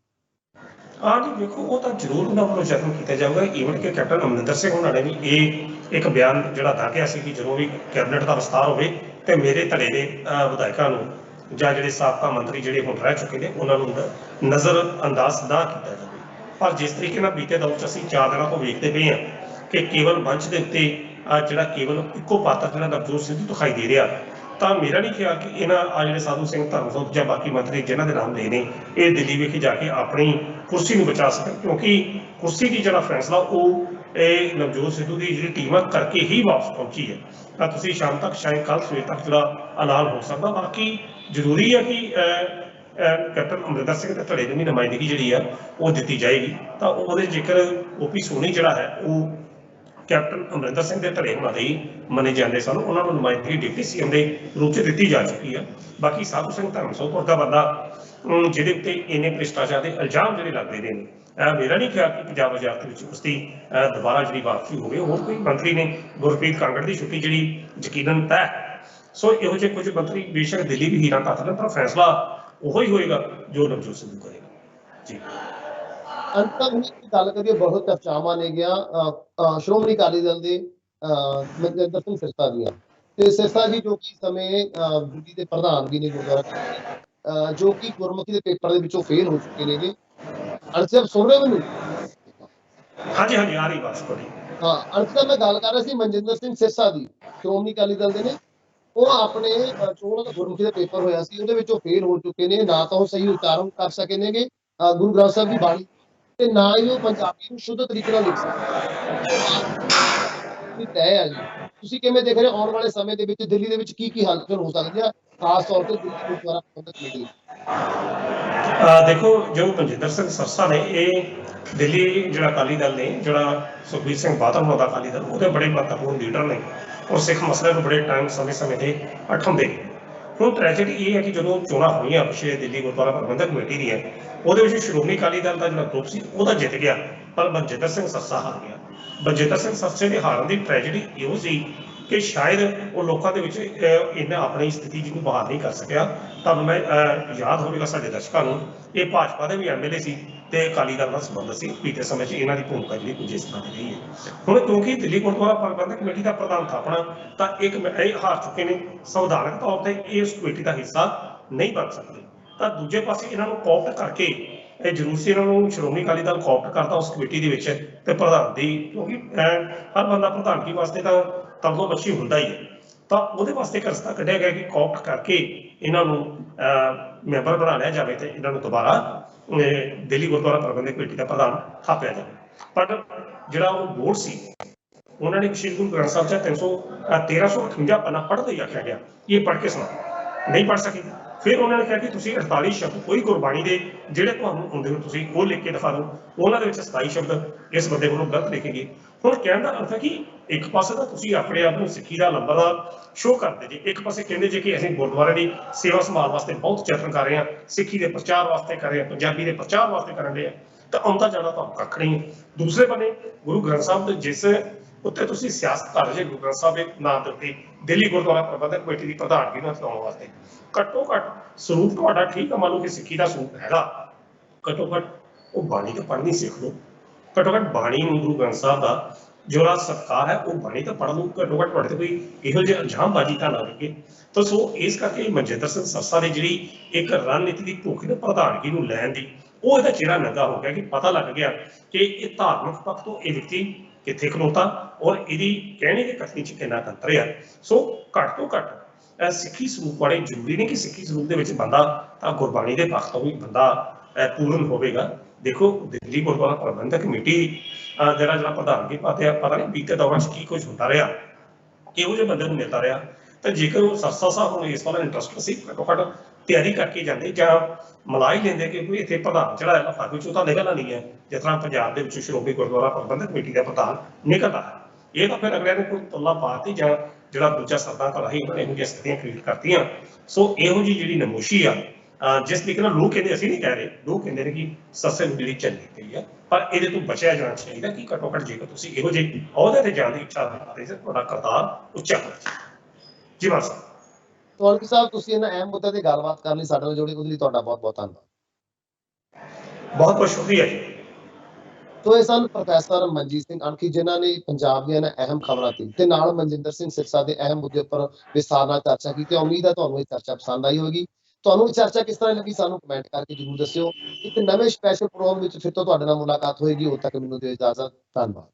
ਜੀ ਦੇਖੋ, ਉਹ ਤਾਂ ਜ਼ਰੂਰ ਉਹਨਾਂ ਵੱਲੋਂ ਯਤਨ ਕੀਤਾ ਜਾਊਗਾ। ਈਵਨ ਕਿ ਕੈਪਟਨ ਅਮਰਿੰਦਰ ਸਿੰਘ ਉਹਨਾਂ ਨੇ ਵੀ ਇਹ ਇੱਕ ਬਿਆਨ ਜਿਹੜਾ ਦਾਗਿਆ ਸੀ ਕਿ ਜਦੋਂ ਵੀ ਕੈਬਨਿਟ ਦਾ ਵਿਸਤਾਰ ਹੋਵੇ ਤੇ ਮੇਰੇ ਧੜੇ ਦੇ ਵਿਧਾਇਕਾਂ ਨੂੰ ਜਾਂ ਜਿਹੜੇ ਸਾਬਕਾ ਮੰਤਰੀ ਜਿਹੜੇ ਹੁਣ ਰਹਿ ਚੁੱਕੇ ਨੇ ਉਹਨਾਂ ਨੂੰ ਨਜ਼ਰ ਅੰਦਾਜ਼ ਨਾ ਕੀਤਾ ਜਾਵੇ। ਪਰ ਜਿਸ ਤਰੀਕੇ ਨਾਲ ਬੀਤੇ ਦੌਰ 'ਚ ਅਸੀਂ 4 ਦਿਨਾਂ ਤੋਂ ਵੇਖਦੇ ਪਏ ਹਾਂ ਕਿ ਕੇਵਲ ਮੰਚ ਦੇ ਉੱਤੇ ਜਿਹੜਾ ਕੇਵਲ ਇੱਕੋ ਪਾਤਰ ਜਿਹੜਾ ਨਵਜੋਤ ਸਿੱਧੂ ਦਿਖਾਈ ਦੇ ਰਿਹਾ, ਤਾਂ ਮੇਰਾ ਨਹੀਂ ਖਿਆਲ ਕਿ ਇਹਨਾਂ ਜਿਹੜੇ ਸਾਧੂ ਸਿੰਘ ਧਰਮਸੋਤ ਜਾਂ ਬਾਕੀ ਮੰਤਰੀ ਜਿਨ੍ਹਾਂ ਦੇ ਨਾਮ ਲਏ ਨੇ, ਇਹ ਦਿੱਲੀ ਵਿਖੇ ਜਾ ਕੇ ਆਪਣੀ ਕੁਰਸੀ ਨੂੰ ਬਚਾ ਸਕਣ, ਕਿਉਂਕਿ ਕੁਰਸੀ ਦੀ ਜਿਹੜਾ ਫੈਸਲਾ ਉਹ ਇਹ ਨਵਜੋਤ ਸਿੱਧੂ ਦੀ ਜਿਹੜੀ ਟੀਮ ਕਰਕੇ ਹੀ ਵਾਪਸ ਪਹੁੰਚੀ ਹੈ। ਤਾਂ ਤੁਸੀਂ ਸ਼ਾਮ ਤੱਕ, ਸ਼ਾਇਦ ਕੱਲ੍ਹ ਸਵੇਰ ਤੱਕ ਜਿਹੜਾ ਐਲਾਨ ਹੋ ਸਕਦਾ। ਬਾਕੀ ਜ਼ਰੂਰੀ ਹੈ ਕਿ ਕੈਪਟਨ ਅਮਰਿੰਦਰ ਸਿੰਘ ਦੇ ਧੜੇ ਨੂੰ ਵੀ ਨੁਮਾਇੰਦਗੀ ਜਿਹੜੀ ਆ ਉਹ ਦਿੱਤੀ ਜਾਏਗੀ। ਤਾਂ ਉਹਦੇ ਜੇਕਰ ਓਪੀ ਸੋਨੀ ਜਿਹੜਾ ਹੈ ਉਹ ਕੈਪਟਨ ਅਮਰਿੰਦਰ ਸਿੰਘ ਦੇ ਧੜੇ ਉਹਨਾਂ ਦੇ ਹੀ ਮੰਨੇ ਜਾਂਦੇ ਸਨ, ਉਹਨਾਂ ਨੂੰ ਨੁਮਾਇੰਦਗੀ ਡਿਪਟੀ ਸੀਐਮ ਦੇ ਰੂਪ 'ਚ ਦਿੱਤੀ ਜਾ ਚੁੱਕੀ ਹੈ। ਬਾਕੀ ਸਾਧੂ ਸਿੰਘ ਧਰਮਸੋਤ ਵਰਗਾ ਬੰਦਾ ਜਿਹਦੇ ਉੱਤੇ ਇੰਨੇ ਭ੍ਰਿਸ਼ਟਾਚਾਰ ਦੇ ਇਲਜ਼ਾਮ ਜਿਹੜੇ ਲੱਗਦੇ ਨੇ, ਮੇਰਾ ਨਹੀਂ ਖਿਆਲ ਕਿ ਪੰਜਾਬ ਵਜ਼ਾਰਤ ਵਿੱਚ ਉਸਦੀ ਦੁਬਾਰਾ ਜਿਹੜੀ ਵਾਪਸੀ ਹੋਵੇ। ਹੋਰ ਕੋਈ ਮੰਤਰੀ ਨੇ, ਗੁਰਪ੍ਰੀਤ ਕਾਂਗੜ ਦੀ ਛੁੱਟੀ ਜਿਹੜੀ ਯਕੀਨਨ ਤੈਅ। ਸੋ ਇਹੋ ਜਿਹੇ ਕੁਝ ਮੰਤਰੀ ਬੇਸ਼ੱਕ ਦਿੱਲੀ ਵੀ ਹੀਰਾ ਕੱਟ ਲੈਣ, ਪਰ ਫੈਸਲਾ ਉਹੋ ਹੀ ਹੋਏਗਾ ਜੋ ਨਵਜੋਤ ਸਿੱਧੂ ਕਰੇਗਾ। ਜੀ ਅੰਤ ਤੱਕ ਗੱਲ ਕਰੀਏ, ਬਹੁਤ ਚਰਚਾਵਾਂ ਨੇ ਗਿਆ ਸ਼੍ਰੋਮਣੀ ਅਕਾਲੀ ਦਲ ਦੇ ਮਨਜਿੰਦਰ ਸਿੰਘ ਸਿਰਸਾ ਦੀਆਂ, ਤੇ ਸਿਰਸਾ ਜੀ ਜੋ ਕਿ ਸਮੇਂ ਦਿੱਲੀ ਦੇ ਪ੍ਰਧਾਨ ਵੀ ਨੇ ਗੁਰਦੁਆਰਾ, ਜੋ ਕਿ ਗੁਰਮੁਖੀ ਦੇ ਪੇਪਰ ਦੇ ਵਿੱਚੋਂ ਫੇਲ ਹੋ ਚੁੱਕੇ ਨੇ। ਅਰਸ਼ਦ ਸੁਣ ਰਹੇ ਮੈਨੂੰ? ਹਾਂਜੀ ਹਾਂਜੀ, ਆ ਰਹੀ ਬਾਤ ਤੁਹਾਡੀ। ਹਾਂ, ਅਰਸ਼ਦ ਮੈਂ ਗੱਲ ਕਰ ਰਿਹਾ ਸੀ ਮਨਜਿੰਦਰ ਸਿੰਘ ਸਿਰਸਾ ਦੀ, ਸ਼੍ਰੋਮਣੀ ਅਕਾਲੀ ਦਲ ਦੇ ਨੇ। ਉਹ ਆਪਣੇ ਚੋਣ ਦਾ ਗੁਰਮੁਖੀ ਦਾ ਪੇਪਰ ਹੋਇਆ ਸੀ, ਉਹਦੇ ਵਿੱਚੋਂ ਫੇਲ ਹੋ ਚੁੱਕੇ ਨੇ। ਨਾ ਤਾਂ ਉਹ ਸਹੀ ਉਚਾਰਨ ਕਰ ਸਕੇ ਨੇਗੇ ਗੁਰੂ ਗ੍ਰੰਥ ਸਾਹਿਬ ਦੀ ਬਾਣੀ, ਤੇ ਨਾ ਹੀ ਉਹ ਪੰਜਾਬੀ ਨੂੰ ਸ਼ੁੱਧ ਤਰੀਕੇ ਨਾਲ ਲਿਖ ਸਕਦੇ ਤੈਅ ਆ ਜੀ। ਤੁਸੀਂ ਕਿਵੇਂ ਦੇਖ ਰਹੇ ਹੋ ਆਉਣ ਵਾਲੇ ਸਮੇਂ ਦੇ ਵਿੱਚ ਦਿੱਲੀ ਦੇ ਵਿੱਚ ਕੀ ਹਲਚਲ ਹੋ ਸਕਦੀ ਹੈ, ਖਾਸ ਤੌਰ ਤੇ ਦਿੱਲੀ ਗੁਰਦੁਆਰਾ ਪ੍ਰਬੰਧਕ ਕਮੇਟੀ? ਦੇਖੋ, ਜੋ ਮਨਜਿੰਦਰ ਸਿੰਘ ਸਿਰਸਾ ਨੇ, ਇਹ ਦਿੱਲੀ ਜਿਹੜਾ ਅਕਾਲੀ ਦਲ ਨੇ, ਜਿਹੜਾ ਸੁਖਬੀਰ ਸਿੰਘ ਬਾਦਲ ਹੋਣਾ ਦਾ ਅਕਾਲੀ ਦਲ, ਉਹਦੇ ਬੜੇ ਮਹੱਤਵਪੂਰਨ ਲੀਡਰ ਨੇ ਔਰ ਸਿੱਖ ਮਸਲੇ ਨੂੰ ਬੜੇ ਟਾਈਮ ਸਮੇਂ ਤੇ ਉਠਾਉਂਦੇ ਨੇ। ਹੁਣ ਟ੍ਰੈਜੇਡੀ ਇਹ ਹੈ ਕਿ ਜਦੋਂ ਚੋਣਾਂ ਹੋਈਆਂ ਪਿਛਲੇ ਦਿੱਲੀ ਗੁਰਦੁਆਰਾ ਪ੍ਰਬੰਧਕ ਕਮੇਟੀ ਦੀਆਂ, ਉਹਦੇ ਵਿੱਚ ਸ਼੍ਰੋਮਣੀ ਅਕਾਲੀ ਦਲ ਦਾ ਜਿਹੜਾ ਗਰੁੱਪ ਸੀ ਉਹਦਾ ਜਿੱਤ ਗਿਆ, ਪਰ ਮਨਜਿੰਦਰ ਸਿੰਘ ਸਿਰਸਾ ਹਾਰ ਗਿਆ। ਮਨਜਿੰਦਰ ਸਿੰਘ ਸਿਰਸੇ ਦੇ ਹਾਰਨ ਦੀ ਟ੍ਰੈਜੇਡੀ ਇਹੋ ਸੀ ਕਿ ਸ਼ਾਇਦ ਉਹ ਲੋਕਾਂ ਦੇ ਵਿੱਚ ਇਹਨਾਂ ਆਪਣੀ ਸਥਿਤੀ ਜਿਹਨੂੰ ਬਹਾਲ ਨਹੀਂ ਕਰ ਸਕਿਆ। ਤੁਹਾਨੂੰ ਮੈਂ ਯਾਦ ਹੋਵੇਗਾ ਸਾਡੇ ਦਰਸ਼ਕਾਂ ਨੂੰ, ਇਹ ਭਾਜਪਾ ਦੇ ਵੀ ਐਮਐਲਏ ਸੀ ਤੇ ਅਕਾਲੀ ਦਲ ਨਾਲ ਸੰਬੰਧ ਸੀ। ਬੀਤੇ ਸਮੇਂ 'ਚ ਇਹਨਾਂ ਦੀ ਭੂਮਿਕਾ ਜਿਹੜੀ ਕੁਝ ਇਸ ਤਰ੍ਹਾਂ ਦੀ ਰਹੀ ਹੈ। ਹੁਣ ਕਿਉਂਕਿ ਦਿੱਲੀ ਗੁਰਦੁਆਰਾ ਪ੍ਰਬੰਧਕ ਕਮੇਟੀ ਦਾ ਪ੍ਰਧਾਨ ਥਾਪਣਾ ਤਾਂ ਇਹ ਹਾਰ ਚੁੱਕੇ ਨੇ, ਸੰਵਿਧਾਨਕ ਤੌਰ ਤੇ ਇਹ ਉਸ ਕਮੇਟੀ ਦਾ ਹਿੱਸਾ ਨਹੀਂ ਬਣ ਸਕਦੇ। ਤਾਂ ਦੂਜੇ ਪਾਸੇ ਇਹਨਾਂ ਨੂੰ ਕੋਪਟ ਕਰਕੇ ਇਹ ਜ਼ਰੂਰ ਸੀ, ਇਹਨਾਂ ਨੂੰ ਸ਼੍ਰੋਮਣੀ ਅਕਾਲੀ ਦਲ ਕੋਪਟ ਕਰਦਾ ਉਸ ਕਮੇਟੀ ਦੇ ਵਿੱਚ ਤੇ ਪ੍ਰਧਾਨ ਦੀ, ਕਿਉਂਕਿ ਹਰ ਬੰਦਾ ਪ੍ਰਧਾਨਗੀ ਵਾਸਤੇ ਤਾਂ ਤੰਗੋ ਬੱਚੀ ਹੁੰਦਾ ਹੀ ਹੈ। ਤਾਂ ਉਹਦੇ ਵਾਸਤੇ ਇੱਕ ਰਸਤਾ ਕੱਢਿਆ ਗਿਆ ਕਿ ਕੋਪਟ ਕਰਕੇ ਇਹਨਾਂ ਨੂੰ ਮੈਂਬਰ ਬਣਾ ਲਿਆ ਜਾਵੇ ਤੇ ਇਹਨਾਂ ਨੂੰ ਦੁਬਾਰਾ ਦਿੱਲੀ ਗੁਰਦੁਆਰਾ ਪ੍ਰਬੰਧਕ ਕਮੇਟੀ ਦਾ ਪ੍ਰਧਾਨ ਥਾਪਿਆ ਜਾਵੇ। ਪਰ ਜਿਹੜਾ ਉਹ ਬੋਰਡ ਸੀ ਉਹਨਾਂ ਨੇ ਸ਼੍ਰੀ ਗੁਰੂ ਗ੍ਰੰਥ ਸਾਹਿਬ 'ਚ 1358 ਪੰਨਾ ਪੜ੍ਹਨ ਲਈ ਆਖਿਆ ਗਿਆ, ਇਹ ਪੜ੍ਹ ਕੇ ਸੁਣਾਓ, ਨਹੀਂ ਪੜ੍ਹ ਸਕੇ। ਫਿਰ ਉਹਨਾਂ ਨੇ ਕਿਹਾ ਕਿ ਤੁਸੀਂ 48 ਸ਼ਬਦ ਕੋਈ ਗੁਰਬਾਣੀ ਦੇ ਜਿਹੜੇ ਤੁਹਾਨੂੰ ਆਉਂਦੇ ਹੋ ਤੁਸੀਂ ਉਹ ਲਿਖ ਕੇ ਦਿਖਾ ਦਿਓ। ਉਹਨਾਂ ਦੇ ਵਿੱਚ 27 ਸ਼ਬਦ ਇਸ ਬੰਦੇ ਕੋਲੋਂ ਗਲਤ ਲਿਖੇ ਗਏ। ਹੁਣ ਕਹਿਣ ਦਾ ਅਰਥ ਹੈ ਕਿ ਇੱਕ ਪਾਸੇ ਤਾਂ ਤੁਸੀਂ ਆਪਣੇ ਆਪ ਨੂੰ ਸਿੱਖੀ ਦਾ ਲੰਬਰਦਾਰ ਸ਼ੋਅ ਕਰਦੇ ਜੀ, ਇੱਕ ਪਾਸੇ ਕਹਿੰਦੇ ਜੀ ਕਿ ਅਸੀਂ ਗੁਰਦੁਆਰੇ ਦੀ ਸੇਵਾ ਸੰਭਾਲ ਵਾਸਤੇ ਬਹੁਤ ਯਤਨ ਕਰ ਰਹੇ ਹਾਂ, ਸਿੱਖੀ ਦੇ ਪ੍ਰਚਾਰ ਵਾਸਤੇ ਕਰ ਰਹੇ ਹਾਂ, ਪੰਜਾਬੀ ਦੇ ਪ੍ਰਚਾਰ ਵਾਸਤੇ ਕਰਨ ਰਹੇ ਹਾਂ, ਤਾਂ ਆਉਂਦਾ ਜਾਣਾ ਤਾਂ ਕੱਖ ਨਹੀਂ। ਦੂਸਰੇ ਬੰਨੇ ਗੁਰੂ ਗ੍ਰੰਥ ਸਾਹਿਬ ਦੇ ਜਿਸ ਉੱਤੇ ਤੁਸੀਂ ਸਿਆਸਤ ਕਰ ਰਹੇ ਗੁਰੂ ਗ੍ਰੰਥ ਸਾਹਿਬ ਦੇ ਨਾਮ ਦੇ ਉੱਤੇ ਦਿੱਲੀ ਗੁਰਦੁਆਰਾ ਪ੍ਰਬੰਧਕ ਕਮੇਟੀ ਦੀ ਪ੍ਰਧਾਨਗੀ ਨੂੰ ਹਟਾਉਣ ਵਾਸਤੇ, ਘੱਟੋ ਘੱਟ ਸਰੂਪ ਤੁਹਾਡਾ ਠੀਕ ਹੈ, ਮੰਨ ਲਓ ਕਿ ਸਿੱਖੀ ਦਾ ਸਰੂਪ ਹੈਗਾ, ਘੱਟੋ ਘੱਟ ਉਹ ਬਾਣੀ ਤਾਂ ਪੜ੍ਹਨੀ ਸਿੱਖ ਲਓ। ਘੱਟੋ ਘੱਟ ਬਾਣੀ ਨੂੰ ਗੁਰੂ ਗ੍ਰੰਥ ਸਾਹਿਬ ਦਾ ਜਿਹੜਾ ਸਤਿਕਾਰ ਹੈ ਉਹ ਬਾਣੀ ਤਾਂ ਪੜ੍ਹ ਲਓ। ਘੱਟੋ ਘੱਟ ਤੁਹਾਡੇ ਤੇ ਕੋਈ ਇਹੋ ਜਿਹੀ ਇਲਜ਼ਾਮਬਾਜ਼ੀ ਤਾਂ ਨਾ ਲੱਗੇ। ਤਾਂ ਸੋ ਇਸ ਕਰਕੇ ਮਨਜਿੰਦਰ ਸਿੰਘ ਸਰਸਾ ਦੀ ਜਿਹੜੀ ਇੱਕ ਰਣਨੀਤੀ ਦੀ ਭੁੱਖ ਤੇ ਪ੍ਰਧਾਨਗੀ ਨੂੰ ਲੈਣ ਦੀ, ਉਹ ਇਹਦਾ ਚਿਹਰਾ ਨੰਗਾ ਹੋ ਗਿਆ ਕਿ ਪਤਾ ਲੱਗ ਗਿਆ ਕਿ ਇਹ ਧਾਰਮਿਕ ਪੱਖ ਤੋਂ ਇਹ ਵਿਅਕਤੀ ਕਿੱਥੇ ਖਲੋਤਾ ਔਰ ਇਹਦੀ ਕਹਿਣੇ ਦੀ ਕਥਨੀ ਚ ਕਿੰਨਾ ਤੰਤਰ ਆ। ਸੋ ਘੱਟ ਤੋਂ ਘੱਟ ਸਿੱਖੀ ਸਰੂਪ ਵਾਲੇ ਜ਼ਰੂਰੀ ਨਹੀਂ ਕਿ ਸਿੱਖੀ ਸਰੂਪ ਦੇ ਵਿੱਚ ਬੰਦਾ ਤਾਂ ਗੁਰਬਾਣੀ ਦੇ ਪੱਖ ਤੋਂ ਵੀ ਬੰਦਾ ਪੂਰਨ ਹੋਵੇਗਾ। ਦੇਖੋ ਦਿੱਲੀ ਗੁਰਦੁਆਰਾ ਪ੍ਰਬੰਧਕ ਕਮੇਟੀ ਜਿਹੜਾ ਪ੍ਰਧਾਨਗੀ ਪਾਤੇ ਆ, ਪਤਾ ਨਹੀਂ ਬੀਤੇ ਦੌਰਾਂ 'ਚ ਕੀ ਕੁਝ ਹੁੰਦਾ ਰਿਹਾ, ਕਿਹੋ ਜਿਹੇ ਬੰਦੇ ਨੂੰ ਮਿਲਦਾ ਰਿਹਾ। ਤਾਂ ਜੇਕਰ ਉਹ ਸਰਸਾ ਸਾਹਿਬ ਨੂੰ ਇਸ ਵਾਲਾ ਇੰਟਰਸਟ ਸੀ, ਘੱਟੋ ਘੱਟ ਤਿਆਰੀ ਕਰਕੇ ਜਾਂਦੇ ਜਾਂ ਮਲਾਈ ਲੈਂਦੇ ਕਿ ਕੋਈ ਇੱਥੇ ਪ੍ਰਧਾਨ ਜਿਹੜਾ ਹੈ ਫਾਗੂ ਚੋਂ ਤਾਂ ਨਿਕਲਣਾ ਨਹੀਂ ਹੈ, ਜਿਸ ਤਰ੍ਹਾਂ ਪੰਜਾਬ ਦੇ ਵਿੱਚ ਸ਼੍ਰੋਮਣੀ ਗੁਰਦੁਆਰਾ ਪ੍ਰਬੰਧਕ ਕਮੇਟੀ ਦਾ ਪ੍ਰਧਾਨ ਨਿਕਲਦਾ ਹੈ। ਇਹ ਤਾਂ ਫਿਰ ਅਗਲਿਆਂ ਨੇ ਕੋਈ ਤੁੱਲਾ ਪਾਤੀ ਜਾਂ ਜਿਹੜਾ ਦੂਜਾ ਸਰਦਾਰ ਤਾਂ ਰਹੀ, ਉਹਨਾਂ ਨੇ ਇਹੋ ਜਿਹੀਆਂ ਸਥਿਤੀਆਂ ਕ੍ਰੀਏਟ ਕਰਤੀਆਂ। ਸੋ ਇਹੋ ਜਿਹੀ ਜਿਹੜੀ ਨਮੋਸ਼ੀ ਆ, ਜਿਸ ਤਰੀਕੇ ਨਾਲ ਲੋਕ ਕਹਿੰਦੇ, ਅਸੀਂ ਨਹੀਂ ਕਹਿ ਰਹੇ, ਲੋਕ ਕਹਿੰਦੇ ਨੇ ਕਿ ਸਰਸੇ ਨੂੰ ਜਿਹੜੀ ਚੱਲੀ ਪਈ ਆ, ਪਰ ਇਹਦੇ ਤੋਂ ਬਚਿਆ ਜਾਣਾ ਚਾਹੀਦਾ ਕਿ ਘੱਟੋ ਘੱਟ ਜੇਕਰ ਤੁਸੀਂ ਇਹੋ ਜਿਹੇ ਅਹੁਦੇ ਤੇ ਜਾਣ ਦੀ ਇੱਛਾ ਰੱਖਦੇ ਤਾਂ ਤੁਹਾਡਾ ਕਰਤਾਰ ਉੱਚਾ ਹੋਣਾ ਚਾਹੀਦਾ। ਜੀ ਮਾਨ ਸਾਹਿਬ। ਤੌਲਕੀ ਸਾਹਿਬ, ਤੁਸੀਂ ਇਹਨਾਂ ਅਹਿਮ ਮੁੱਦਿਆਂ ਤੇ ਗੱਲਬਾਤ ਕਰਨ ਲਈ ਸਾਡੇ ਨਾਲ ਜੁੜੇ, ਉਹਦੇ ਲਈ ਤੁਹਾਡਾ ਬਹੁਤ ਬਹੁਤ ਧੰਨਵਾਦ। ਬਹੁਤ ਬਹੁਤ ਸ਼ੁਕਰੀਆ ਜੀ। ਤੋ ਇਹ ਸਨ ਪ੍ਰੋਫੈਸਰ ਮਨਜੀਤ ਸਿੰਘ ਅਣਖੀ, ਜਿਨ੍ਹਾਂ ਨੇ ਪੰਜਾਬ ਦੀਆਂ ਅਹਿਮ ਖਬਰਾਂ ਤੇ ਨਾਲ ਮਨਜਿੰਦਰ ਸਿੰਘ ਸਿਰਸਾ ਦੇ ਅਹਿਮ ਮੁੱਦੇ ਉੱਪਰ ਵਿਸਥਾਰ ਨਾਲ ਚਰਚਾ ਕੀਤੀ। ਉਮੀਦ ਹੈ ਤੁਹਾਨੂੰ ਇਹ ਚਰਚਾ ਪਸੰਦ ਆਈ ਹੋਵੇਗੀ। ਤੁਹਾਨੂੰ ਇਹ ਚਰਚਾ ਕਿਸ ਤਰ੍ਹਾਂ ਲੱਗੀ ਸਾਨੂੰ ਕਮੈਂਟ ਕਰਕੇ ਜ਼ਰੂਰ ਦੱਸਿਓ। ਇੱਕ ਨਵੇਂ ਸਪੈਸ਼ਲ ਪ੍ਰੋਗਰਾਮ ਵਿੱਚ ਫਿਰ ਤੋਂ ਤੁਹਾਡੇ ਨਾਲ ਮੁਲਾਕਾਤ ਹੋਏਗੀ। ਉਦੋਂ ਤੱਕ ਮੈਨੂੰ ਦਿਓ ਇਜਾਜ਼ਤ। ਧੰਨਵਾਦ।